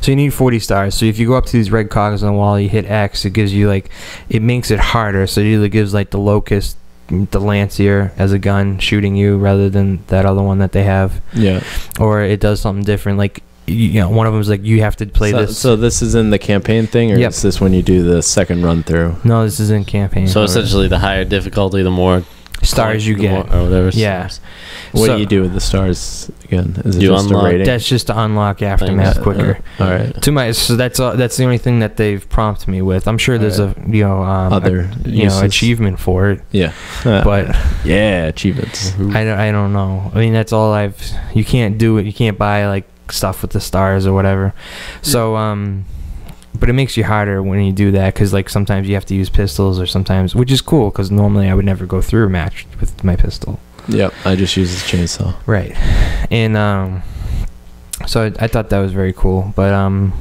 Speaker 1: So you need 40 stars. So if you go up to these red cogs on the wall, you hit X, it gives you like, it makes it harder. So it either gives like the Locust, the Lancier as a gun shooting you rather than that other one that they have.
Speaker 2: Yeah.
Speaker 1: Or it does something different. Like, you know, one of them is like you have to play this.
Speaker 2: So this is in the campaign thing, or is this when you do the second run through?
Speaker 1: No, this is in campaign.
Speaker 3: So essentially, the higher difficulty, the more
Speaker 1: stars you get,
Speaker 3: or whatever.
Speaker 1: Yeah.
Speaker 2: What do you do with the stars again? Is it
Speaker 3: you
Speaker 2: just
Speaker 3: unlock,
Speaker 2: a rating?
Speaker 1: That's just to unlock Aftermath quicker.
Speaker 2: All right.
Speaker 1: So that's the only thing that they've prompted me with. I'm sure there's
Speaker 2: other
Speaker 1: achievement for it.
Speaker 2: Yeah.
Speaker 1: But
Speaker 2: achievements.
Speaker 1: I don't know. I mean, that's all you can't do it. You can't buy like stuff with the stars or whatever. So but it makes you harder when you do that because like sometimes you have to use pistols or sometimes, which is cool because normally I would never go through a match with my pistol.
Speaker 2: Yep, I just use the chainsaw.
Speaker 1: Right. And so I thought that was very cool. But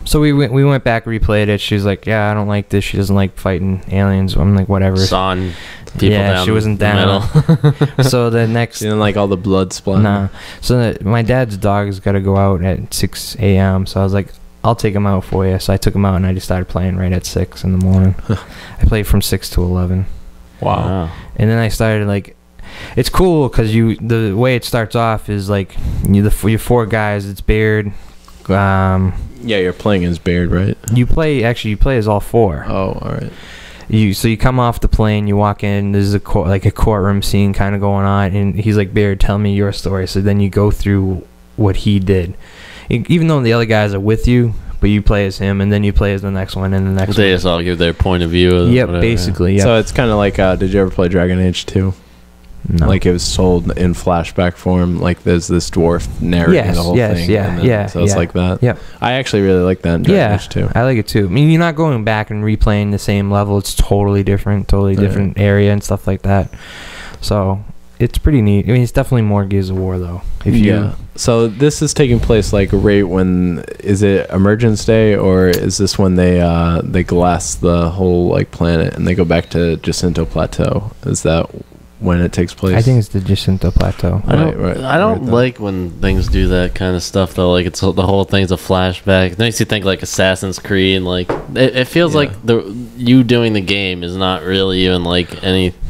Speaker 1: so we went back, replayed it. She was like, yeah, I don't like this. She doesn't like fighting aliens. I'm like, whatever.
Speaker 3: Sawing people down.
Speaker 1: She wasn't down. So the next,
Speaker 2: she didn't like all the blood splatter.
Speaker 1: Nah. So my dad's dog's got to go out at 6 a.m. So I was like, I'll take him out for you. So I took him out and I just started playing right at 6 in the morning. I played from 6 to 11.
Speaker 2: Wow.
Speaker 1: And then I started like, it's cool because the way it starts off is like you're 4 guys. It's Baird.
Speaker 2: Yeah, you're playing as Baird, right?
Speaker 1: You play as all 4.
Speaker 2: Oh, all right.
Speaker 1: You come off the plane, you walk in. There's a courtroom scene kind of going on, and he's like, Baird, tell me your story. So then you go through what he did, even though the other guys are with you. But you play as him, and then you play as the next one, and the next one.
Speaker 3: They just all give their point of view.
Speaker 1: Yep, basically. Yeah.
Speaker 2: So it's kind of like, did you ever play Dragon Age 2?
Speaker 1: No.
Speaker 2: Like it was told in flashback form. Like there's this dwarf narrating the whole thing. So it's like that.
Speaker 1: Yep.
Speaker 2: I actually really like that in Dragon Age 2.
Speaker 1: I like it too. I mean, you're not going back and replaying the same level. It's totally different area and stuff like that. So it's pretty neat. I mean, it's definitely more Gears of War though.
Speaker 2: So this is taking place like right when, is it Emergence Day, or is this when they glass the whole like planet and they go back to Jacinto Plateau? Is that when it takes place?
Speaker 1: I think it's the Jacinto Plateau.
Speaker 3: I don't like when things do that kind of stuff though. Like it's the whole thing's a flashback. It makes you think like Assassin's Creed. Like it feels like you doing the game is not really even like anything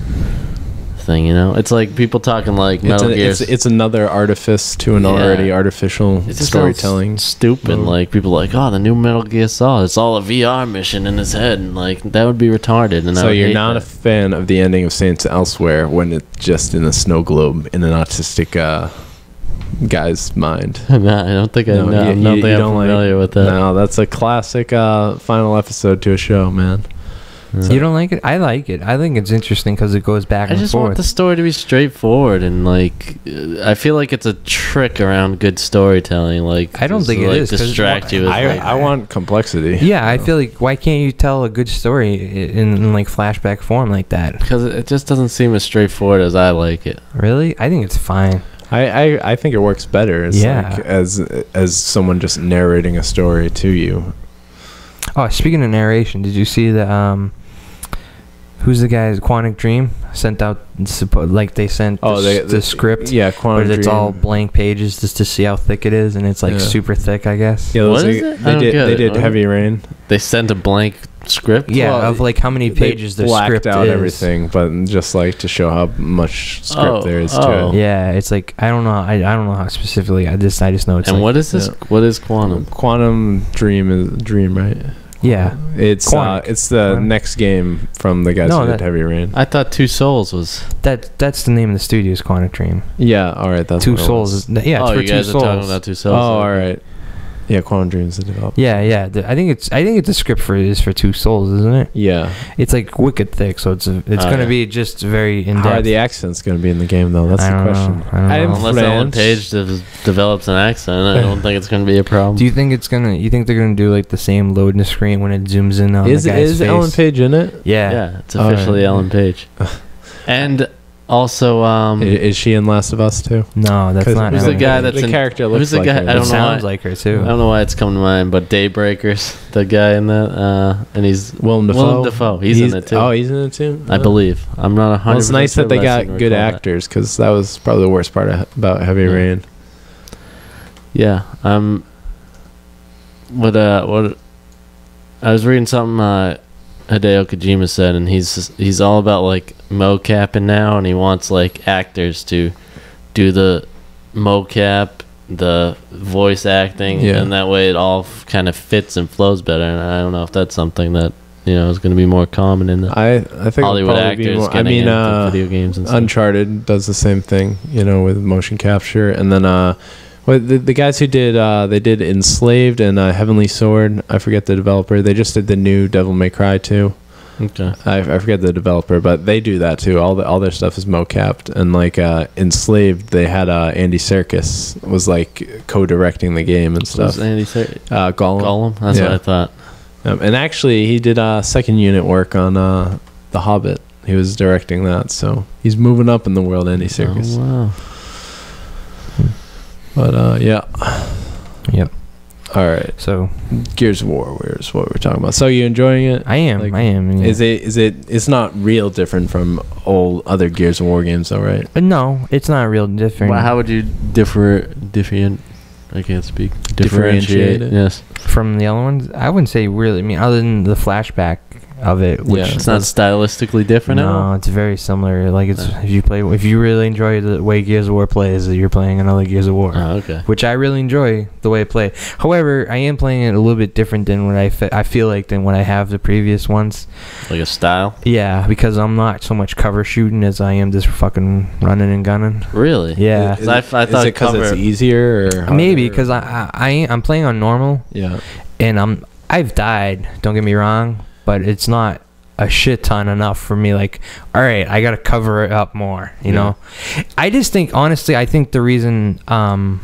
Speaker 3: thing, you know. It's like people talking like Metal Gear.
Speaker 2: It's another artifice to an already artificial storytelling.
Speaker 3: Stupid. Like people are like, oh, the new Metal Gear Solid. It's all a VR mission in his head, and like that would be retarded. And
Speaker 2: so you're not a fan of the ending of Saints Elsewhere when it's just in a snow globe in an autistic guy's mind.
Speaker 3: No, I don't think I'm familiar with that.
Speaker 2: No, that's a classic final episode to a show, man.
Speaker 1: So you don't like it? I like it. I think it's interesting because it goes back and forth.
Speaker 3: I just want the story to be straightforward, and like I feel like it's a trick around good storytelling. Like
Speaker 1: I don't think it is.
Speaker 3: Distract you.
Speaker 2: I want complexity.
Speaker 1: Yeah, I feel like why can't you tell a good story in like flashback form like that?
Speaker 3: Because it just doesn't seem as straightforward as I like it.
Speaker 1: Really? I think it's fine.
Speaker 2: I think it works better as like, as someone just narrating a story to you.
Speaker 1: Oh, speaking of narration, did you see the who's the guy? Quantic Dream sent out like they sent the script.
Speaker 2: Yeah, Quantic Dream.
Speaker 1: But it's all blank pages just to see how thick it is, and it's like super thick, I guess.
Speaker 2: Yeah, what is it? They did Heavy Rain.
Speaker 3: They sent a blank script.
Speaker 1: Yeah, of like how many pages the script is.
Speaker 2: Blacked out everything, but just like to show how much script there is to it.
Speaker 1: Yeah, it's like I don't know. I don't know how specifically. I just know it's.
Speaker 3: And
Speaker 1: like,
Speaker 3: what is this? What is Quantum?
Speaker 2: Quantum Dream is Dream, right?
Speaker 1: Yeah,
Speaker 2: it's the next game from the guys who did Heavy Rain.
Speaker 3: I thought Two Souls was
Speaker 1: that's the name of the studio is Quantic Dream.
Speaker 2: Yeah, all right, that's
Speaker 1: Two Souls. It's for
Speaker 3: you guys
Speaker 1: Two Souls.
Speaker 3: are talking about Two Souls.
Speaker 2: Oh, all right. Yeah, Quantum Dream's the developer.
Speaker 1: Yeah. I think the script is for Two Souls, isn't it?
Speaker 2: Yeah.
Speaker 1: It's like wicked thick, so it's going to be just very in depth.
Speaker 2: How are the accents going to be in the game though? That's the question.
Speaker 1: I don't know.
Speaker 3: Unless Ellen Page develops an accent, I don't think it's going to be a problem.
Speaker 1: Do you think you think they're going to do like the same loading screen when it zooms in on the guy's face?
Speaker 2: Is Ellen Page in it?
Speaker 1: Yeah,
Speaker 3: it's officially Ellen Page. And also,
Speaker 2: is she in Last of Us too?
Speaker 1: No, that's not.
Speaker 3: Who's the guy that's
Speaker 2: the character? Looks like her.
Speaker 3: I don't know.
Speaker 1: Sounds like her too.
Speaker 3: I don't know why it's coming to mind, but Daybreakers, the guy in that, and he's
Speaker 2: Willem Dafoe.
Speaker 3: He's in it too.
Speaker 2: Oh, he's in it too.
Speaker 3: I believe. I'm not 100%.
Speaker 2: Well, it's nice that they got good actors because that was probably the worst part about Heavy Rain.
Speaker 3: Yeah. What I was reading something Hideo Kojima said, and he's all about like mocapping now, and he wants like actors to do the mocap, the voice acting, and that way it all kind of fits and flows better. And I don't know if that's something that is going to be more common in the
Speaker 2: I think
Speaker 3: Hollywood actors getting into video games and stuff.
Speaker 2: Uncharted does the same thing, with motion capture, and then the guys who did they did Enslaved and Heavenly Sword. I forget the developer. They just did the new Devil May Cry 2.
Speaker 3: Okay.
Speaker 2: I forget the developer, but they do that too. All their stuff is mocapped, and like Enslaved, they had Andy Serkis was like co-directing the game and stuff.
Speaker 3: Who's Andy Serkis?
Speaker 2: Gollum.
Speaker 3: That's what I thought.
Speaker 2: And actually, he did second unit work on The Hobbit. He was directing that, so he's moving up in the world, Andy Serkis.
Speaker 3: Oh, wow.
Speaker 2: But
Speaker 1: Yep.
Speaker 2: All right.
Speaker 1: So
Speaker 2: Gears of War is what we're talking about. So you enjoying it?
Speaker 1: I am. Yeah.
Speaker 2: Is it? It's not real different from all other Gears of War games, though, right?
Speaker 1: No, it's not real different.
Speaker 3: Well, how would you differentiate? I can't speak.
Speaker 2: Differentiate it?
Speaker 3: Yes.
Speaker 1: From the other ones, I wouldn't say really. I mean, other than the flashback of it, which
Speaker 3: it's not stylistically different.
Speaker 1: No, it's very similar. Like it's if you really enjoy the way Gears of War plays, you're playing another Gears of War.
Speaker 3: Oh, okay.
Speaker 1: Which I really enjoy the way it plays. However, I am playing it a little bit different than what I feel like than what I have the previous ones.
Speaker 3: Like a style.
Speaker 1: Yeah, because I'm not so much cover shooting as I am just fucking running and gunning.
Speaker 3: Really?
Speaker 1: Yeah.
Speaker 3: I thought
Speaker 2: is it because it's easier, or
Speaker 1: maybe because I'm playing on normal.
Speaker 2: Yeah.
Speaker 1: And I've died. Don't get me wrong. But it's not a shit ton enough for me. Like, all right, I got to cover it up more, you know? I just think, honestly, I think the reason I'm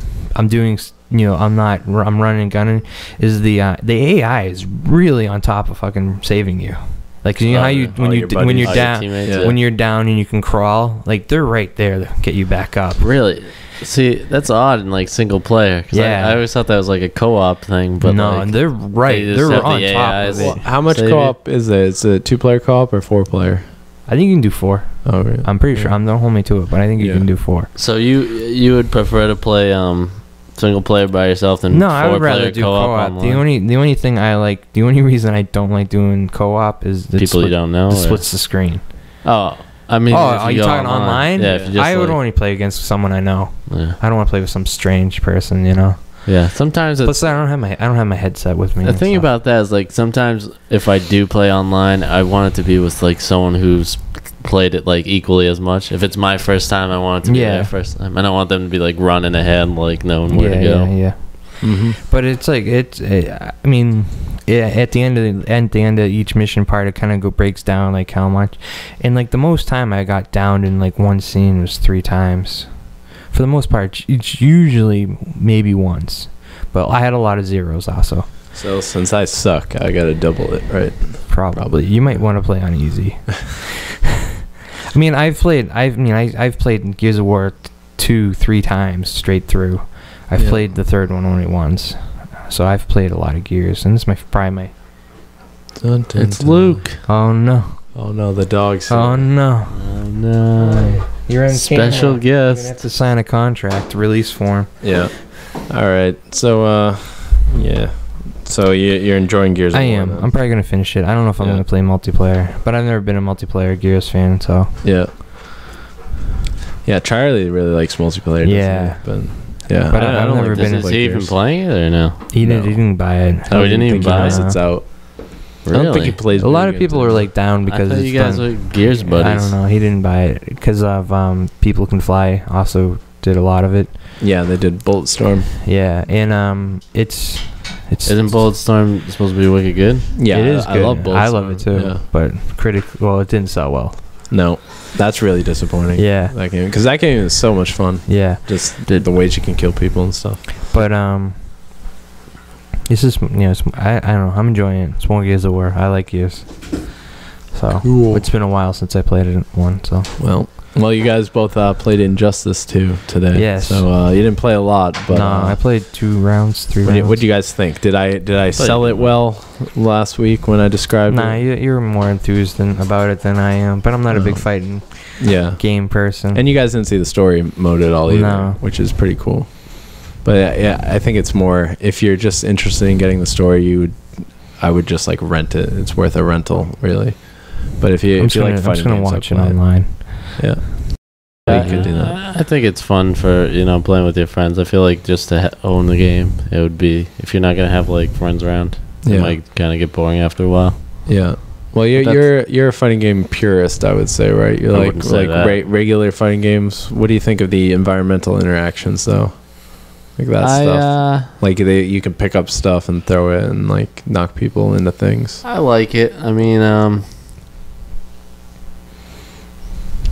Speaker 1: doing, I'm running and gunning is the AI is really on top of fucking saving you. Like, how when you're down and you can crawl, like they're right there to get you back up.
Speaker 3: Really? See, that's odd in like single player. I always thought that was like a co-op thing, but
Speaker 1: no,
Speaker 3: like,
Speaker 1: they're right. They're on top of it.
Speaker 2: Well, how much co-op is it? It's a 2-player co-op or 4-player?
Speaker 1: I think you can do 4.
Speaker 2: Oh, really?
Speaker 1: I'm pretty sure. Don't hold me to it, but I think you can do 4.
Speaker 3: So you would prefer to play single player by yourself than
Speaker 1: no? I would rather do co-op. The only thing I like, the only reason I don't like doing co-op is
Speaker 3: people you don't know.
Speaker 1: It splits the screen.
Speaker 3: Oh. I mean,
Speaker 1: are you talking online?
Speaker 3: Yeah, if you just
Speaker 1: I would
Speaker 3: like,
Speaker 1: only play against someone I know.
Speaker 3: Yeah.
Speaker 1: I don't want to play with some strange person, you know.
Speaker 3: Yeah, sometimes it's.
Speaker 1: Plus, I don't have my headset with me.
Speaker 3: The thing about that is, like, sometimes if I do play online, I want it to be with like someone who's played it like equally as much. If it's my first time, I want it to be their first time. I don't want them to be like running ahead, like knowing where to go.
Speaker 1: Yeah. Mm-hmm. But it's like I mean, at the end of each mission part, it kind of breaks down like how much, and like the most time I got downed in like one scene was 3 times. For the most part, it's usually maybe once, but I had a lot of zeros also.
Speaker 2: So since I suck, I gotta double it, right?
Speaker 1: Probably. You might want to play on easy. I mean, I've played Gears of War 2-3 times straight through. I've played the third one only once, so I've played a lot of Gears, and this is probably my.
Speaker 3: It's Luke.
Speaker 1: Oh no!
Speaker 2: Oh no, the dog's.
Speaker 1: Oh no!
Speaker 3: Oh no!
Speaker 1: You're in
Speaker 3: special
Speaker 1: guest.
Speaker 3: guest.
Speaker 1: You're gonna have to sign a contract, release form.
Speaker 2: Yeah. All right. So yeah. So you're enjoying Gears of War?
Speaker 1: I am. I'm probably gonna finish it. I don't know if I'm gonna play multiplayer, but I've never been a multiplayer Gears fan, so.
Speaker 2: Yeah. Yeah, Charlie really likes multiplayer.
Speaker 1: Yeah.
Speaker 2: But yeah,
Speaker 1: but I've never been.
Speaker 3: Is he even playing it or no?
Speaker 1: He didn't buy it.
Speaker 3: Oh, he didn't even buy it.
Speaker 2: It's out.
Speaker 3: Really?
Speaker 2: I don't think he plays.
Speaker 1: A lot of people are like down because
Speaker 3: I thought
Speaker 1: it's
Speaker 3: you guys
Speaker 1: fun.
Speaker 3: were Gears buddies.
Speaker 1: I don't know. He didn't buy it because of People Can Fly. Also did a lot of it.
Speaker 2: Yeah, they did Bulletstorm.
Speaker 1: Yeah, and it's
Speaker 3: Isn't Bulletstorm supposed to be wicked good?
Speaker 2: Yeah,
Speaker 1: it is good.
Speaker 2: I love Bulletstorm.
Speaker 1: I love it too.
Speaker 2: Yeah.
Speaker 1: But it didn't sell well.
Speaker 2: No, that's really disappointing.
Speaker 1: Yeah,
Speaker 2: that game, because that game is so much fun.
Speaker 1: Yeah,
Speaker 2: just the ways you can kill people and stuff.
Speaker 1: But this is I don't know. I'm enjoying it. It's more Gears of War. I like Gears. So
Speaker 2: cool.
Speaker 1: It's been a while since I played it one. So
Speaker 2: well, you guys both played Injustice 2 today.
Speaker 1: Yes.
Speaker 2: So you didn't play a lot, but
Speaker 1: no, I played 2 rounds, 3 rounds.
Speaker 2: What do you guys think? Did I sell it well last week when I described it?
Speaker 1: Nah, you're more enthused about it than I am. But I'm not a big fighting game person.
Speaker 2: And you guys didn't see the story mode at all either, which is pretty cool. But yeah, I think it's more if you're just interested in getting the story, I would just like rent it. It's worth a rental, really. But if you like fighting games, I'm just gonna watch it online. Yeah. You could do that.
Speaker 3: I think it's fun for playing with your friends. I feel like just to own the game, it would be if you're not gonna have like friends around, it might kind of get boring after a while.
Speaker 2: Yeah. Well, you're a fighting game purist, I would say, right? You're like regular fighting games. What do you think of the environmental interactions, though? Like that stuff. Like you can pick up stuff and throw it and like knock people into things.
Speaker 3: I like it. I mean,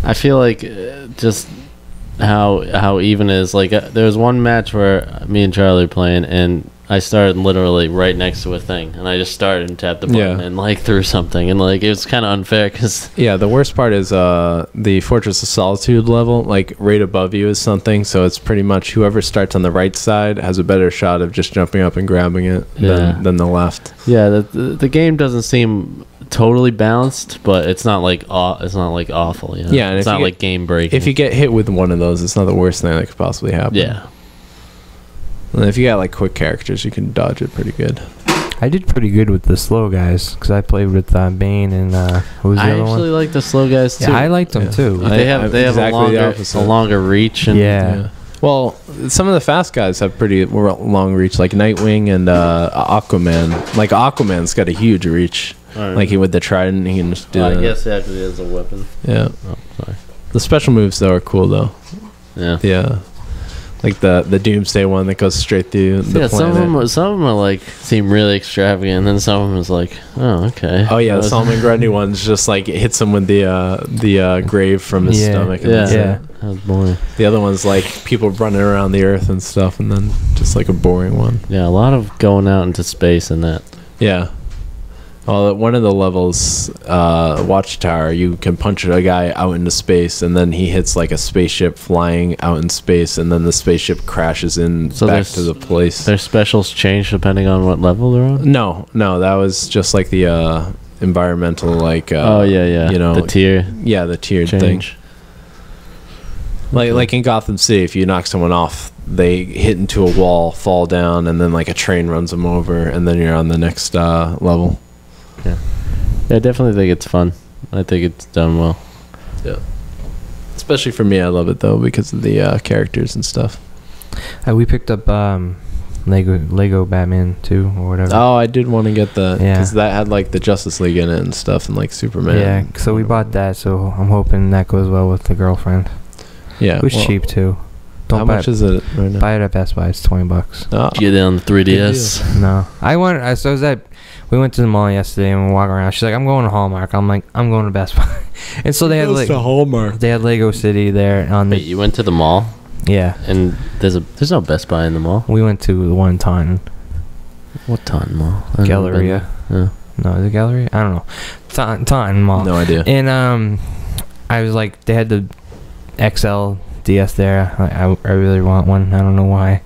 Speaker 3: I feel like just how even it is. Like there was one match where me and Charlie were playing, and I started literally right next to a thing, and I just started and tapped the button and like threw something, and like it was kind of unfair because
Speaker 2: the worst part is the Fortress of Solitude level, like right above you is something, so it's pretty much whoever starts on the right side has a better shot of just jumping up and grabbing it than the left.
Speaker 3: Yeah, the game doesn't seem totally balanced, but it's not like awful.
Speaker 2: Yeah, and
Speaker 3: it's not like game breaking.
Speaker 2: If you get hit with one of those, it's not the worst thing that could possibly happen.
Speaker 3: Yeah.
Speaker 2: And if you got like quick characters, you can dodge it pretty good.
Speaker 1: I did pretty good with the slow guys because I played with Bane and who was the other one?
Speaker 3: I actually like the slow guys too.
Speaker 1: Yeah, I liked them too.
Speaker 3: They have a longer reach. And
Speaker 2: Well, some of the fast guys have pretty long reach, like Nightwing and Aquaman. Like Aquaman's got a huge reach. Like with the trident, he can just do that.
Speaker 3: I guess actually he has a weapon.
Speaker 2: Yeah.
Speaker 3: Oh, sorry.
Speaker 2: The special moves though are cool though.
Speaker 3: Yeah.
Speaker 2: Yeah. Like the Doomsday one that goes straight through the planet.
Speaker 3: Some of them are like seem really extravagant, and then some of them is like, oh okay.
Speaker 2: Oh yeah, the Solomon Grundy one's just like it hits him with the grave from his stomach. And
Speaker 3: that was boring.
Speaker 2: The other one's like people running around the earth and stuff, and then just like a boring one.
Speaker 3: Yeah, a lot of going out into space and that.
Speaker 2: Yeah. Well, one of the levels, Watchtower, you can punch a guy out into space, and then he hits like a spaceship flying out in space, and then the spaceship crashes back to the place.
Speaker 3: Their specials change depending on what level they're on?
Speaker 2: No, that was just like the environmental, like
Speaker 3: the tier.
Speaker 2: Yeah, the tiered thing. Like in Gotham City, if you knock someone off, they hit into a wall, fall down, and then like a train runs them over, and then you're on the next level.
Speaker 3: Yeah, I definitely think it's fun. I think it's done well.
Speaker 2: Yeah. Especially for me, I love it though because of the characters and stuff.
Speaker 1: We picked up Lego Batman 2 or whatever.
Speaker 2: Oh, I did want to get that because
Speaker 1: Yeah.
Speaker 2: that had like the Justice League in it and stuff, and like Superman.
Speaker 1: Yeah, so we bought that. So I'm hoping that goes well with the girlfriend.
Speaker 2: Yeah,
Speaker 1: It was cheap too.
Speaker 2: How much is it right now?
Speaker 1: Buy it at Best Buy. It's $20.
Speaker 2: Oh,
Speaker 3: Get it on the 3DS.
Speaker 1: No, we went to the mall yesterday and we walk around. She's like, I'm going to Hallmark. I'm like, I'm going to Best Buy. And so they had like
Speaker 2: Hallmark.
Speaker 1: they had Lego City there on the
Speaker 3: Wait, you went to the mall,
Speaker 1: yeah.
Speaker 3: and there's no Best Buy in the mall.
Speaker 1: We went to the one in Taunton.
Speaker 3: What Taunton Mall? I've never been
Speaker 1: Galleria.
Speaker 3: there.
Speaker 1: No, is it Galleria? I don't know. Taunton Mall.
Speaker 2: No idea.
Speaker 1: And I was like, they had the XL DS there. I really want one. I don't know why.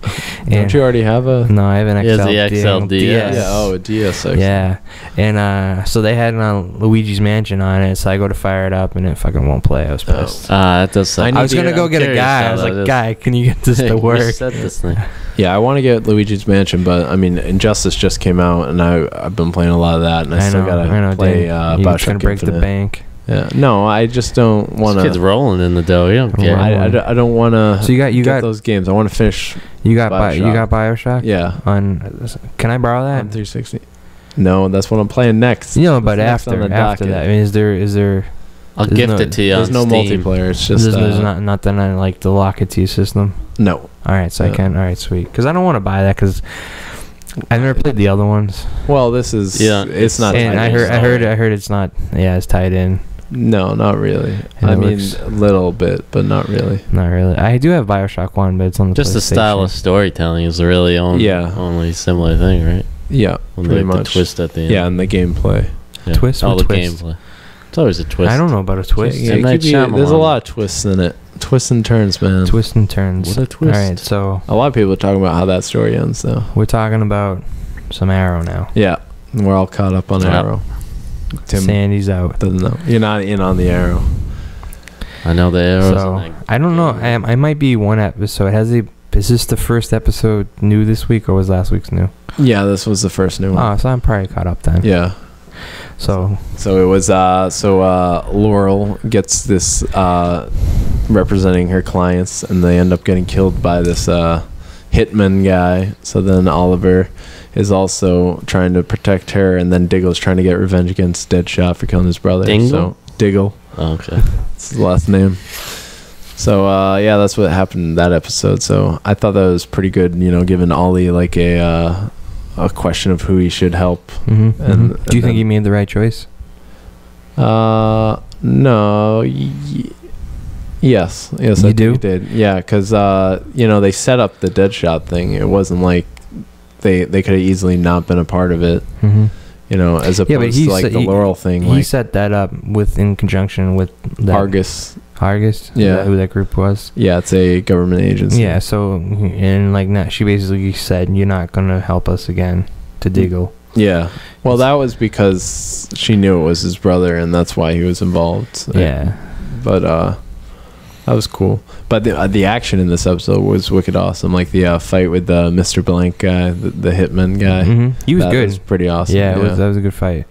Speaker 2: Don't you already have a?
Speaker 1: No, I have an
Speaker 3: He has
Speaker 1: XL.
Speaker 3: the XL DS.
Speaker 2: Yeah. Oh, a DS.
Speaker 1: Yeah, and so they had Luigi's Mansion on it, so I go to fire it up and it fucking won't play. I was pissed.
Speaker 3: That does suck.
Speaker 1: I was gonna go get a guy. I was like, guy, can you get this to work?
Speaker 3: Reset this thing.
Speaker 2: Yeah, I want to get Luigi's Mansion, but I mean, Injustice just came out, and I've been playing a lot of that, and I still gotta play
Speaker 1: You're
Speaker 2: Bioshock
Speaker 1: gonna break
Speaker 2: Infinite.
Speaker 1: the bank.
Speaker 2: Yeah, no, I just don't want
Speaker 3: This kid's
Speaker 2: to.
Speaker 3: rolling in the dough. You don't care.
Speaker 1: Right.
Speaker 2: I don't want to.
Speaker 1: So you got
Speaker 2: those games. I want to finish.
Speaker 1: you got
Speaker 2: Bioshock.
Speaker 1: Bioshock.
Speaker 2: Yeah,
Speaker 1: On, can I borrow
Speaker 2: on
Speaker 1: that?
Speaker 2: 360. No, that's what I'm playing next.
Speaker 1: You know, but
Speaker 2: Next on
Speaker 1: after
Speaker 2: the
Speaker 1: that,
Speaker 2: docket.
Speaker 1: I mean, is there?
Speaker 3: I'll
Speaker 1: There's
Speaker 3: gift
Speaker 1: no-
Speaker 3: it to you on
Speaker 2: There's no
Speaker 3: Steam.
Speaker 2: multiplayer. It's just
Speaker 1: There's not nothing on like the Lock It to You system.
Speaker 2: no.
Speaker 1: All right, so I
Speaker 2: Yeah.
Speaker 1: can. All right, sweet. Because I don't want to buy that because I've never played the other ones.
Speaker 2: Well, this is.
Speaker 3: Yeah,
Speaker 2: it's not.
Speaker 1: And
Speaker 2: tied in.
Speaker 1: I heard it's not. Yeah, it's tied in.
Speaker 2: No, not really.
Speaker 1: And
Speaker 2: I
Speaker 1: it
Speaker 2: mean,
Speaker 1: looks-
Speaker 2: a little bit, but not really.
Speaker 1: Not really. I do have Bioshock 1, but it's on the
Speaker 3: Just the style of storytelling is the really only similar thing, right?
Speaker 2: Yeah,
Speaker 3: When
Speaker 2: pretty
Speaker 3: they have
Speaker 2: much.
Speaker 3: the twist at the end.
Speaker 2: Yeah, and the gameplay.
Speaker 3: Yeah.
Speaker 1: Twist
Speaker 3: All
Speaker 1: or
Speaker 3: the
Speaker 1: twist?
Speaker 3: gameplay. It's always a twist.
Speaker 1: I don't know about a twist.
Speaker 2: Yeah,
Speaker 3: M.
Speaker 2: it
Speaker 3: Night
Speaker 2: could be-
Speaker 3: Shyamalan.
Speaker 2: there's a lot of twists in it. Twists and turns, man.
Speaker 1: Twist and turns.
Speaker 3: What a twist.
Speaker 1: All right, so
Speaker 2: A lot of people are talking about how that story ends, though.
Speaker 1: we're talking about some Arrow now.
Speaker 2: Yeah, we're all caught up on
Speaker 3: Yep.
Speaker 2: Arrow. Tim
Speaker 1: Sandy's out.
Speaker 2: doesn't know. You're not in on the Arrow.
Speaker 3: I know the arrows.
Speaker 1: So I don't know. I might be one episode. Is this the first episode new this week, or was last week's new?
Speaker 2: Yeah, this was the first new one.
Speaker 1: Oh, so I'm probably caught up then.
Speaker 2: Yeah.
Speaker 1: So
Speaker 2: So it was Laurel gets this representing her clients, and they end up getting killed by this hitman guy. So then Oliver is also trying to protect her, and then Diggle's trying to get revenge against Deadshot for killing his brother.
Speaker 3: Dingle?
Speaker 2: So Diggle,
Speaker 3: Oh, okay.
Speaker 2: that's his last name. So yeah, that's what happened in that episode. So I thought that was pretty good. You know, giving Ollie like a question of who he should help.
Speaker 1: and
Speaker 2: And
Speaker 1: do you think
Speaker 2: then-
Speaker 1: he made the right choice?
Speaker 2: No. Yes, I
Speaker 1: You
Speaker 2: think
Speaker 1: do?
Speaker 2: he did. Yeah, because they set up the Deadshot thing. It wasn't like they could have easily not been a part of it.
Speaker 1: Mm-hmm.
Speaker 2: As opposed to like the Laurel thing.
Speaker 1: He
Speaker 2: Like
Speaker 1: set that up in conjunction with that
Speaker 2: Argus.
Speaker 1: Argus. Is
Speaker 2: Yeah.
Speaker 1: that who that group was?
Speaker 2: Yeah, it's a government agency.
Speaker 1: Yeah. So and like now she basically said, "You're not gonna help us again." To Diggle.
Speaker 2: Yeah. Well, that was because she knew it was his brother, and that's why he was involved. So-
Speaker 1: Yeah.
Speaker 2: But that was cool. But the action in this episode was wicked awesome. Like the fight with the Mr. Blank guy, the hitman guy.
Speaker 1: Mm-hmm. He was
Speaker 2: That
Speaker 1: good.
Speaker 2: was pretty awesome.
Speaker 1: Yeah, that was a good fight.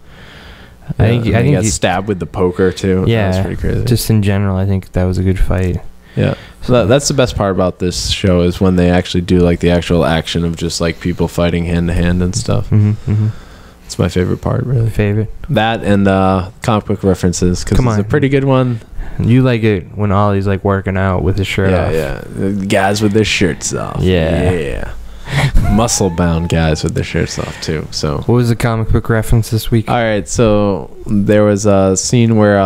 Speaker 2: Yeah,
Speaker 1: I think
Speaker 2: and he got
Speaker 1: he-
Speaker 2: stabbed with the poker too.
Speaker 1: Yeah,
Speaker 2: that was pretty crazy.
Speaker 1: just in general, I think that was a good fight.
Speaker 2: Yeah, so that's the best part about this show is when they actually do like the actual action of just like people fighting hand to hand and stuff.
Speaker 1: Mm-hmm.
Speaker 2: It's my favorite part, really.
Speaker 1: Favorite.
Speaker 2: That and comic book references because
Speaker 1: Come
Speaker 2: it's a
Speaker 1: on.
Speaker 2: pretty good one.
Speaker 1: You like it when Ollie's like working out with his shirt off.
Speaker 2: Yeah. The guys with their shirts off.
Speaker 1: Yeah.
Speaker 2: Muscle bound guys with their shirts off too. So.
Speaker 1: What was the comic book reference this week?
Speaker 2: All right, so there was a scene where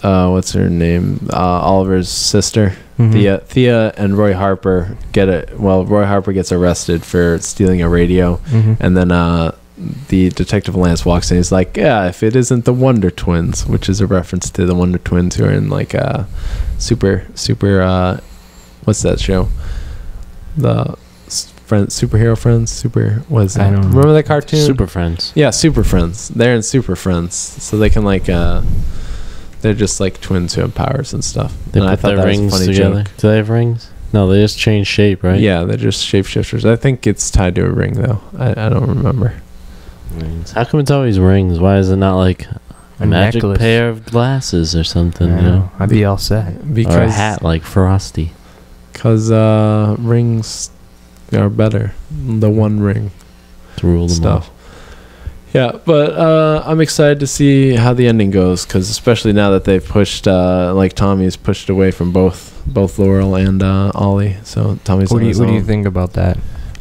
Speaker 2: what's her name? Oliver's sister,
Speaker 1: Mhm.
Speaker 2: Thea and Roy Harper Roy Harper gets arrested for stealing a radio,
Speaker 1: Mhm.
Speaker 2: and then the detective Lance walks in. He's like, "Yeah, if it isn't the Wonder Twins," which is a reference to the Wonder Twins who are in like super what's that show? The superhero friends. What is that?
Speaker 1: I don't know.
Speaker 2: Remember that cartoon?
Speaker 3: Super Friends.
Speaker 2: Yeah, Super Friends. They're in Super Friends, so they can like they're just like twins who have powers and stuff.
Speaker 3: They
Speaker 2: and
Speaker 3: put their rings together.
Speaker 2: joke.
Speaker 3: Do they have rings? No, they just change shape, right?
Speaker 2: Yeah, they're just shapeshifters. I think it's tied to a ring though. I don't remember.
Speaker 3: Rings. How come it's always rings? Why is it not like A magic pair of glasses or something, you know?
Speaker 1: I'd be all set.
Speaker 3: Or a hat like Frosty.
Speaker 2: Because rings are better. The one ring.
Speaker 3: To rule them
Speaker 2: stuff.
Speaker 3: all.
Speaker 2: Yeah, but I'm excited to see how the ending goes, because especially now that they've pushed, like Tommy's pushed away from both Laurel and Ollie. So Tommy's
Speaker 1: What do you think about that?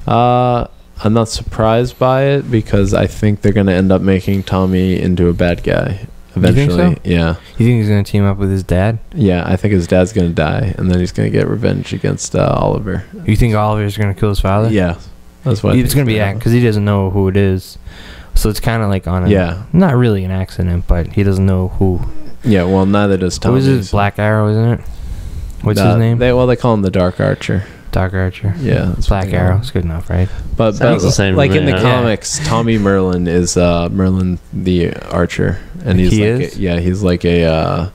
Speaker 2: I'm not surprised by it, because I think they're going to end up making Tommy into a bad guy eventually.
Speaker 1: You think so?
Speaker 2: Yeah.
Speaker 1: You think he's going to team up with his dad?
Speaker 2: Yeah, I think his dad's going to die, and then he's going to get revenge against Oliver.
Speaker 1: You think Oliver's going to kill his father?
Speaker 2: Yeah. That's what
Speaker 1: it's going to be because he doesn't know who it is. So it's kind of like on a... Not really an accident, but he doesn't know who.
Speaker 2: Yeah, well, neither does Tommy.
Speaker 1: Who is his Black Arrow, isn't it? What's his name?
Speaker 2: They call him the Dark Archer.
Speaker 1: Dark Archer.
Speaker 2: Yeah.
Speaker 1: Black Arrow. It's good enough, right?
Speaker 2: But
Speaker 3: the same
Speaker 2: like in the
Speaker 3: yeah.
Speaker 2: comics, Tommy Merlin is Merlin the Archer. And he's like a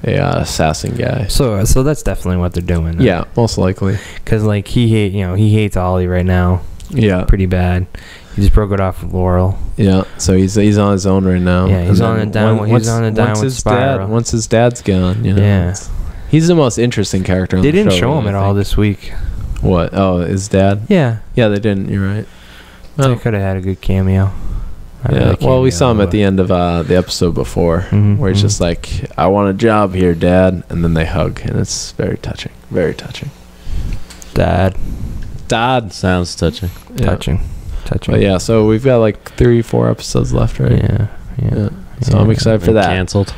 Speaker 2: assassin guy.
Speaker 1: So that's definitely what they're doing.
Speaker 2: Yeah, most likely.
Speaker 1: Because like he hates Ollie right now.
Speaker 2: Yeah,
Speaker 1: pretty bad. He just broke it off with Laurel.
Speaker 2: Yeah, so he's on his own right now.
Speaker 1: Yeah, he's on the down. He's on the down with Spiral.
Speaker 2: Once his dad's gone, you know.
Speaker 1: Yeah,
Speaker 2: he's the most interesting character. On
Speaker 1: they didn't
Speaker 2: show,
Speaker 1: show him at all this week.
Speaker 2: What? Oh, his dad.
Speaker 1: Yeah,
Speaker 2: they didn't. You're right.
Speaker 1: They could have had a good cameo.
Speaker 2: Yeah, well, we saw him at the end of the episode before, where he's just like, "I want a job here, Dad," and then they hug, and it's very touching. Very touching.
Speaker 1: Dad
Speaker 3: sounds touching.
Speaker 2: Yeah.
Speaker 1: Touching.
Speaker 2: But yeah, so we've got like 3-4 episodes left, right?
Speaker 1: Yeah.
Speaker 2: So I'm excited for that.
Speaker 3: Canceled?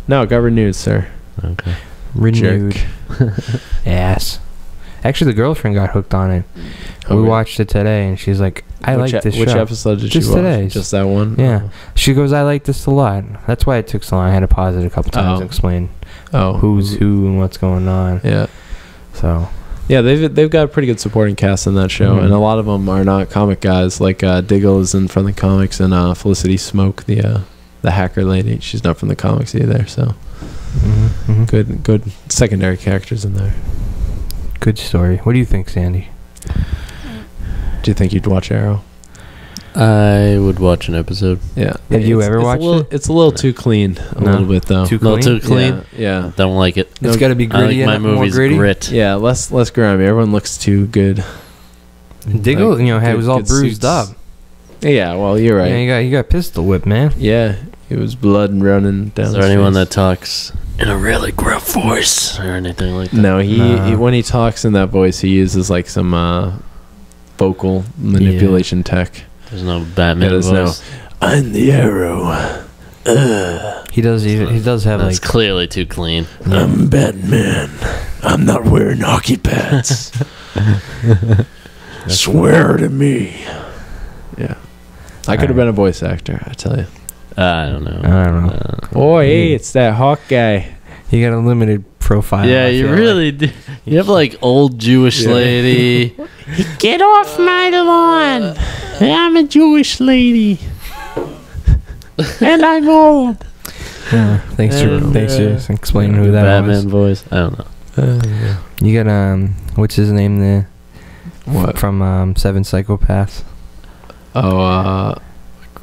Speaker 2: No, it got renewed, sir.
Speaker 3: Okay.
Speaker 1: Renewed. Ass. Actually, the girlfriend got hooked on it. We watched it today, and she's like, "I like this show."
Speaker 2: Which episode did you watch?
Speaker 1: Today.
Speaker 2: Just that one?
Speaker 1: Yeah.
Speaker 2: Oh.
Speaker 1: She goes, "I like this a lot." That's why it took so long. I had to pause it a couple times and explain who's who and what's going on.
Speaker 2: Yeah.
Speaker 1: So.
Speaker 2: Yeah, they've got a pretty good supporting cast in that show, and a lot of them are not comic guys. Like Diggle is in from the comics, and Felicity Smoke, the hacker lady, she's not from the comics either. So good secondary characters in there.
Speaker 1: Good story. What do you think, Sandy?
Speaker 2: Do you think you'd watch Arrow?
Speaker 3: I would watch an episode.
Speaker 2: Yeah.
Speaker 1: Have you ever watched it?
Speaker 2: It's a little too clean. A little bit though.
Speaker 3: Too clean?
Speaker 2: Yeah.
Speaker 3: Don't like it.
Speaker 1: It's got to be gritty.
Speaker 3: I like my movies grit.
Speaker 2: Yeah, less grimy. Everyone looks too good.
Speaker 1: Diggle, it was all bruised up.
Speaker 2: Yeah, well, you're right.
Speaker 1: Yeah, you got pistol whipped, man.
Speaker 2: Yeah, it was blood running down.
Speaker 3: Is there anyone that talks in a really gruff voice or anything like that?
Speaker 2: No, he when he talks in that voice, he uses like some vocal manipulation tech.
Speaker 3: There's no Batman voice.
Speaker 2: I'm the Arrow.
Speaker 1: He does have
Speaker 3: That's clearly too clean.
Speaker 2: I'm Batman. I'm not wearing hockey pads. Swear to me. Yeah. I could have been a voice actor, I tell you.
Speaker 3: I don't know.
Speaker 1: I don't know.
Speaker 2: Oh, hey, it's that Hawk guy.
Speaker 1: You got a limited profile.
Speaker 3: Yeah, you really do. You have like old Jewish lady.
Speaker 2: Get off my lawn. I'm a Jewish lady. And I'm old.
Speaker 1: Yeah, thanks for explaining who that
Speaker 3: Batman voice. I don't know.
Speaker 1: You got what's his name there?
Speaker 2: What?
Speaker 1: From Seven Psychopaths.
Speaker 2: Oh,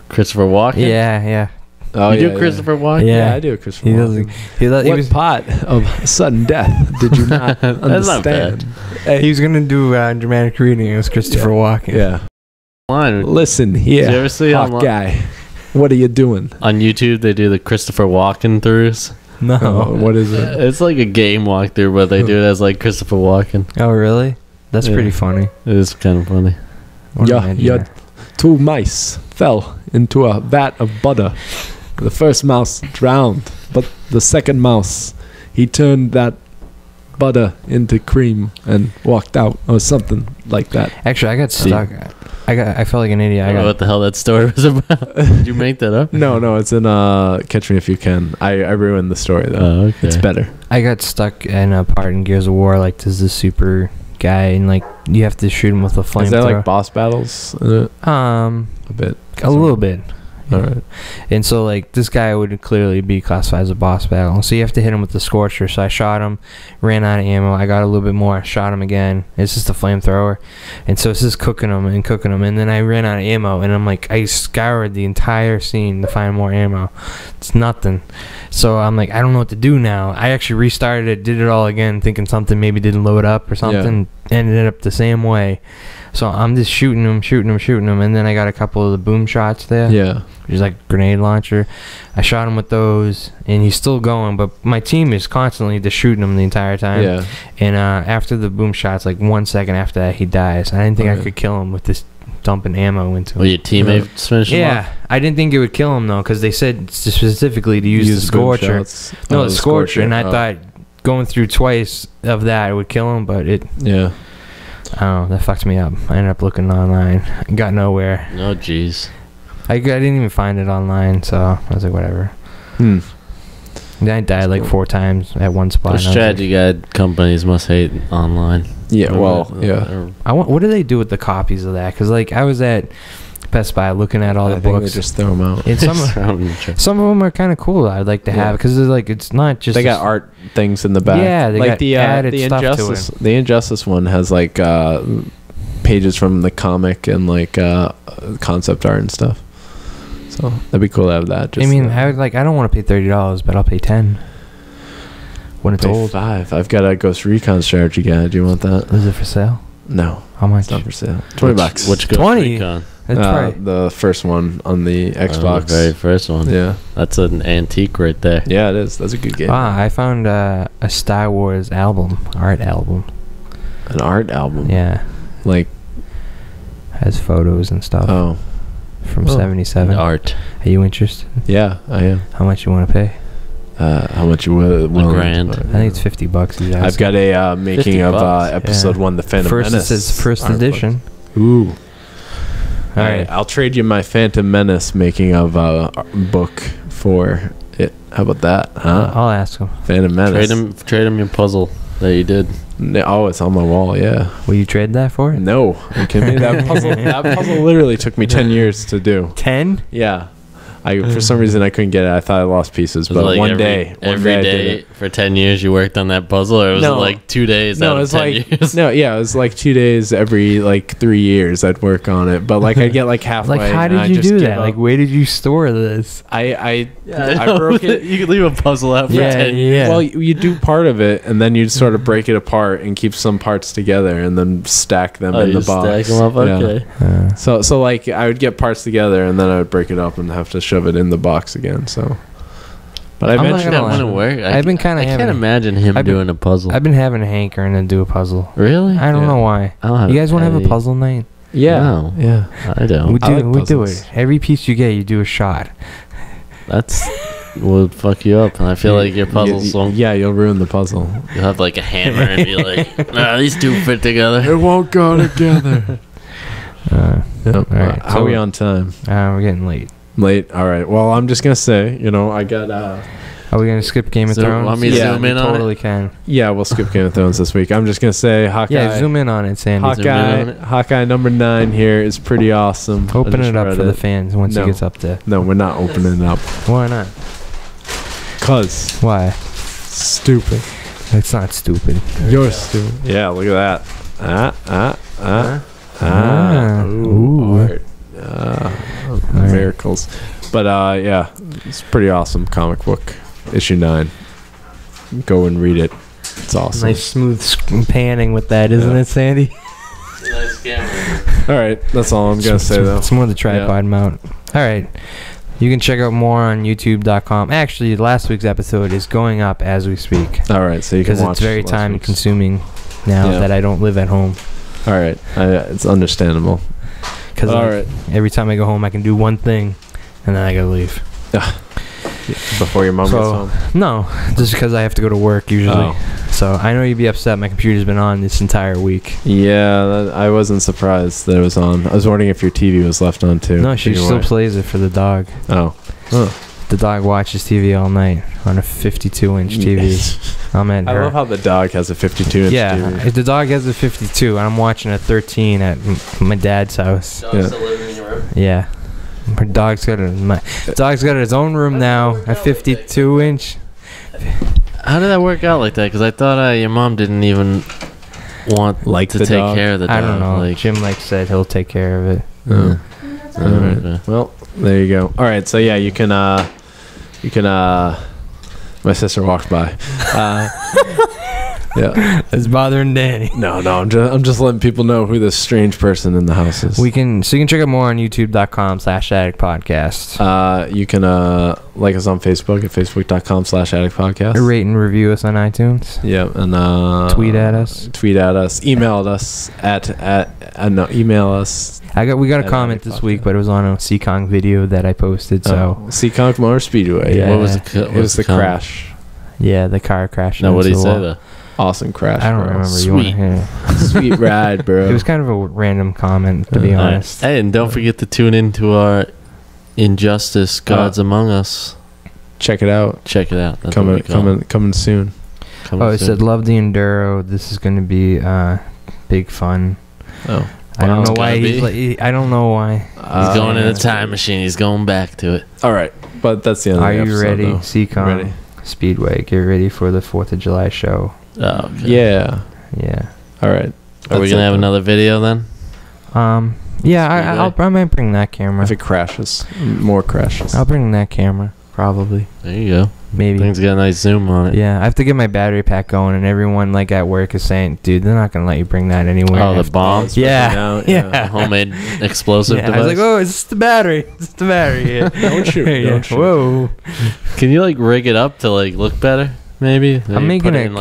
Speaker 3: Christopher Walken.
Speaker 1: Yeah.
Speaker 3: Oh, you do Christopher Walken?
Speaker 1: Yeah,
Speaker 2: I do Christopher Walken.
Speaker 1: He was
Speaker 2: part of sudden death did you not understand?
Speaker 3: That's not bad.
Speaker 2: Hey.
Speaker 1: He was gonna do dramatic reading. It was Christopher Walken.
Speaker 2: Yeah.
Speaker 3: Line.
Speaker 2: Listen here,
Speaker 3: did you ever see
Speaker 2: Hawk guy. What are you doing?
Speaker 3: On YouTube, they do the Christopher Walken throughs.
Speaker 1: No.
Speaker 2: Oh, what is it?
Speaker 3: It's like a game walkthrough, but they do it as like Christopher Walken.
Speaker 1: Oh, really? That's pretty funny.
Speaker 3: It is kind of funny.
Speaker 2: Yeah. 2 mice fell into a vat of butter. The first mouse drowned, but the second mouse, he turned that butter into cream and walked out, or something like that.
Speaker 1: Actually, I got stuck. I felt like an idiot.
Speaker 3: I don't know what the hell that story was about. Did you make that up?
Speaker 2: No, it's in Catch Me If You Can. I ruined the story though.
Speaker 3: Oh, okay.
Speaker 2: It's better.
Speaker 1: I got stuck in a part in Gears of War. Like, there's this super guy, and like you have to shoot him with a flamethrower.
Speaker 2: Is there like boss battles in it?
Speaker 1: A
Speaker 2: bit.
Speaker 1: little bit.
Speaker 2: All right.
Speaker 1: And so, like, this guy would clearly be classified as a boss battle. So you have to hit him with the Scorcher. So I shot him, ran out of ammo. I got a little bit more. I shot him again. It's just a flamethrower. And so it's just cooking him. And then I ran out of ammo. And I'm like, I scoured the entire scene to find more ammo. It's nothing. So I'm like, I don't know what to do now. I actually restarted it, did it all again, thinking something maybe didn't load up or something. Ended up the same way. So I'm just shooting him. And then I got a couple of the boom shots there.
Speaker 2: Yeah.
Speaker 1: Which is like grenade launcher. I shot him with those, and he's still going, but my team is constantly just shooting him the entire time.
Speaker 2: Yeah.
Speaker 1: And after the boom shots, like 1 second after that, he dies. I didn't think I could kill him with this dumping ammo into him.
Speaker 3: Well, your teammates finished him off?
Speaker 1: Yeah, I didn't think it would kill him though, because they said specifically to use the Scorcher. No, the Scorcher, and I thought going through twice of that it would kill him, but it.
Speaker 2: Yeah.
Speaker 1: I don't know. That fucked me up. I ended up looking online. Got nowhere.
Speaker 3: No, jeez.
Speaker 1: I didn't even find it online, so I was like, whatever. Then I died like 4 times at one spot.
Speaker 3: The strategy guide companies must hate online.
Speaker 2: Yeah, well, yeah.
Speaker 1: What do they do with the copies of that? Because like I was at Best Buy looking at all the books.
Speaker 2: They just throw them out.
Speaker 1: And some of them are kind of cool. I'd like to have because it's not just
Speaker 2: they got art things in the back.
Speaker 1: Yeah, they
Speaker 2: like
Speaker 1: got
Speaker 2: the
Speaker 1: added
Speaker 2: the
Speaker 1: stuff
Speaker 2: Injustice.
Speaker 1: to it.
Speaker 2: The Injustice one has like pages from the comic and like concept art and stuff. So that'd be cool to have that.
Speaker 1: I mean, I don't want to pay $30, but I'll pay $10 when it's old.
Speaker 2: $5. I've got a Ghost Recon strategy guide. Do you want that?
Speaker 1: Is it for sale?
Speaker 2: No.
Speaker 1: How much?
Speaker 2: It's not for sale. $20.
Speaker 3: Which Ghost
Speaker 1: 20?
Speaker 3: Recon?
Speaker 1: That's right.
Speaker 2: The first one on the Xbox.
Speaker 3: The very first one.
Speaker 2: Yeah.
Speaker 3: That's an antique right there.
Speaker 2: Yeah, it is. That's a good game.
Speaker 1: I found a Star Wars art album.
Speaker 2: An art album?
Speaker 1: Yeah.
Speaker 2: Like.
Speaker 1: Has photos and stuff.
Speaker 2: Oh.
Speaker 1: From 77.
Speaker 3: Art.
Speaker 1: Are you interested?
Speaker 2: Yeah, I am.
Speaker 1: How much you want to pay?
Speaker 2: How much you will?
Speaker 3: $1,000.
Speaker 1: I think it's $50.
Speaker 2: I've got a making of episode 1, The Phantom Menace.
Speaker 1: It says first edition.
Speaker 2: Ooh.
Speaker 1: All right.
Speaker 2: I'll trade you my Phantom Menace making of book for it. How about that? Huh?
Speaker 1: I'll ask him.
Speaker 2: Phantom Menace.
Speaker 3: Trade him your puzzle that you did.
Speaker 2: Oh, it's on my wall. Yeah.
Speaker 1: Will you trade that for it?
Speaker 2: No. Are you kidding me? That puzzle literally took me 10 years to do.
Speaker 1: 10?
Speaker 2: Yeah. For some reason I couldn't get it. I thought I lost pieces, but
Speaker 3: like
Speaker 2: one day
Speaker 3: I did it. For 10 years you worked on that puzzle, or was it like 2 days out of 10 years?
Speaker 2: No, yeah, it was like 2 days every like 3 years I'd work on it, but like I'd get like halfway.
Speaker 1: Like how did you do that? Like where did you store this?
Speaker 2: I broke it.
Speaker 3: You could leave a puzzle out for 10 years.
Speaker 1: Yeah.
Speaker 2: Well, you do part of it, and then you sort of break it apart and keep some parts together, and then stack them in the box.
Speaker 3: Stack them up, okay.
Speaker 2: Yeah. So like I would get parts together, and then I would break it up and have to shove it in the box again. So, but I mentioned
Speaker 3: that wouldn't work.
Speaker 1: I've been kind of.
Speaker 3: I can't imagine him doing a puzzle.
Speaker 1: I've been having a hankering to do a puzzle.
Speaker 3: Really?
Speaker 1: I don't know why. You guys want to have a puzzle night?
Speaker 2: Yeah.
Speaker 3: No.
Speaker 2: Yeah.
Speaker 3: I don't.
Speaker 1: We do it. Every piece you get, you do a shot.
Speaker 3: That's will fuck you up, and I feel like your puzzles won't.
Speaker 2: Yeah, you'll ruin the puzzle.
Speaker 3: You'll have like a hammer and be like, "Nah, these two fit together.
Speaker 2: It won't go together."
Speaker 1: All right.
Speaker 2: How are we on time?
Speaker 1: We're getting late.
Speaker 2: Late. All right. Well, I'm just gonna say, I got.
Speaker 1: Are we gonna skip Game of Thrones?
Speaker 3: Want me to zoom in on it?
Speaker 1: Totally can.
Speaker 2: Yeah, we'll skip Game of Thrones this week. I'm just gonna say Hawkeye.
Speaker 1: Yeah, zoom in on it, Sandy.
Speaker 2: Hawkeye number 9 here is pretty awesome.
Speaker 1: Open it up for the fans once it gets up there.
Speaker 2: No, we're not opening it up.
Speaker 1: Why not?
Speaker 2: Why?
Speaker 1: Stupid. It's not stupid.
Speaker 2: You're stupid. Yeah, look at that. Ooh. Art. Miracles. But yeah, it's a pretty awesome comic book. Issue 9. Go and read it. It's awesome.
Speaker 1: Nice smooth panning with that, isn't it, Sandy?
Speaker 3: Nice camera.
Speaker 2: All right, that's all I'm gonna say though.
Speaker 1: It's more the tripod mount. All right. You can check out more on youtube.com. Actually, last week's episode is going up as we speak.
Speaker 2: All right, so you can watch.
Speaker 1: Because it's very time consuming now that I don't live at home.
Speaker 2: All right, it's understandable.
Speaker 1: Because every time I go home, I can do one thing, and then I gotta leave.
Speaker 2: Before your mom gets home?
Speaker 1: No, just because I have to go to work usually. So I know you'd be upset. My computer's been on this entire week.
Speaker 2: Yeah, I wasn't surprised that it was on. I was wondering if your TV was left on too.
Speaker 1: No, she still plays it for the dog.
Speaker 2: Oh.
Speaker 1: The dog watches TV all night on a 52-inch TV. I'm at her.
Speaker 2: I love how the dog has a 52-inch TV.
Speaker 1: Yeah, the dog has a 52, and I'm watching a 13 at my dad's house.
Speaker 3: Dog's still living in your room?
Speaker 1: Yeah. My dog's got his own room now. A 52-inch.
Speaker 3: How did that work out like that? Because I thought your mom didn't even want to take care of the dog.
Speaker 1: I don't know.
Speaker 3: Like,
Speaker 1: Jim said he'll take care of it.
Speaker 2: All right. Well, there you go. All right. So yeah, you can. My sister walked by. Yeah,
Speaker 1: it's bothering Danny.
Speaker 2: No, I'm just letting people know who this strange person in the house is.
Speaker 1: So you can check out more on youtube.com/addictpodcast.
Speaker 2: You can like us on Facebook at facebook.com/addictpodcast.
Speaker 1: Rate and review us on iTunes.
Speaker 2: Yeah, and
Speaker 1: tweet at us.
Speaker 2: Email us email us.
Speaker 1: We got a comment this week, but it was on a Seekonk video that I posted. So
Speaker 2: Seekonk Motor Speedway.
Speaker 1: Yeah.
Speaker 2: What was it was the crash.
Speaker 1: Yeah, the car crashed.
Speaker 3: No, what did he say though?
Speaker 2: Awesome crash.
Speaker 1: I don't remember.
Speaker 3: Sweet.
Speaker 2: Sweet ride, bro.
Speaker 1: It was kind of a random comment, to be honest.
Speaker 3: Hey, and don't forget to tune into our Injustice Gods Among Us.
Speaker 2: Check it out.
Speaker 3: That's
Speaker 2: coming soon.
Speaker 1: It said, love the Enduro. This is going to be big fun.
Speaker 2: Oh.
Speaker 1: I don't know why I don't know why.
Speaker 3: He's going in a time machine. He's going back to it.
Speaker 2: All right. But that's the end of the episode.
Speaker 1: Are you ready?
Speaker 2: Though.
Speaker 1: Seekonk Speedway. Get ready for the 4th of July show.
Speaker 3: Oh, okay.
Speaker 2: Yeah.
Speaker 1: All
Speaker 2: right.
Speaker 3: Are we gonna have another video then?
Speaker 1: Yeah, I might bring that camera.
Speaker 2: If it crashes, more crashes.
Speaker 1: I'll bring that camera probably.
Speaker 3: There you go.
Speaker 1: Maybe.
Speaker 3: Things got a nice zoom on it.
Speaker 1: Yeah, I have to get my battery pack going, and everyone like at work is saying, "Dude, they're not gonna let you bring that anywhere."
Speaker 3: Oh, the bomb.
Speaker 1: Yeah.
Speaker 3: Homemade explosive device.
Speaker 1: I was like, "Oh, it's just the battery. It's the battery." Yeah.
Speaker 2: Don't shoot. Don't shoot.
Speaker 1: Whoa.
Speaker 3: Can you like rig it up to like look better? Maybe
Speaker 1: I'm making it.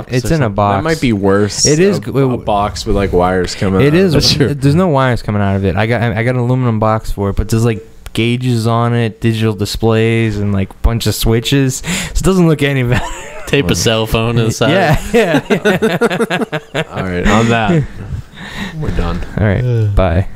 Speaker 1: It's in a box.
Speaker 2: That might be worse.
Speaker 1: It is
Speaker 2: a box with like wires coming.
Speaker 1: It is. There's no wires coming out of it. I got an aluminum box for it, but there's like gauges on it, digital displays, and like a bunch of switches. So it doesn't look any better.
Speaker 3: Tape a cell phone inside.
Speaker 1: Yeah.
Speaker 2: All right. On that, we're done.
Speaker 1: All right. Bye.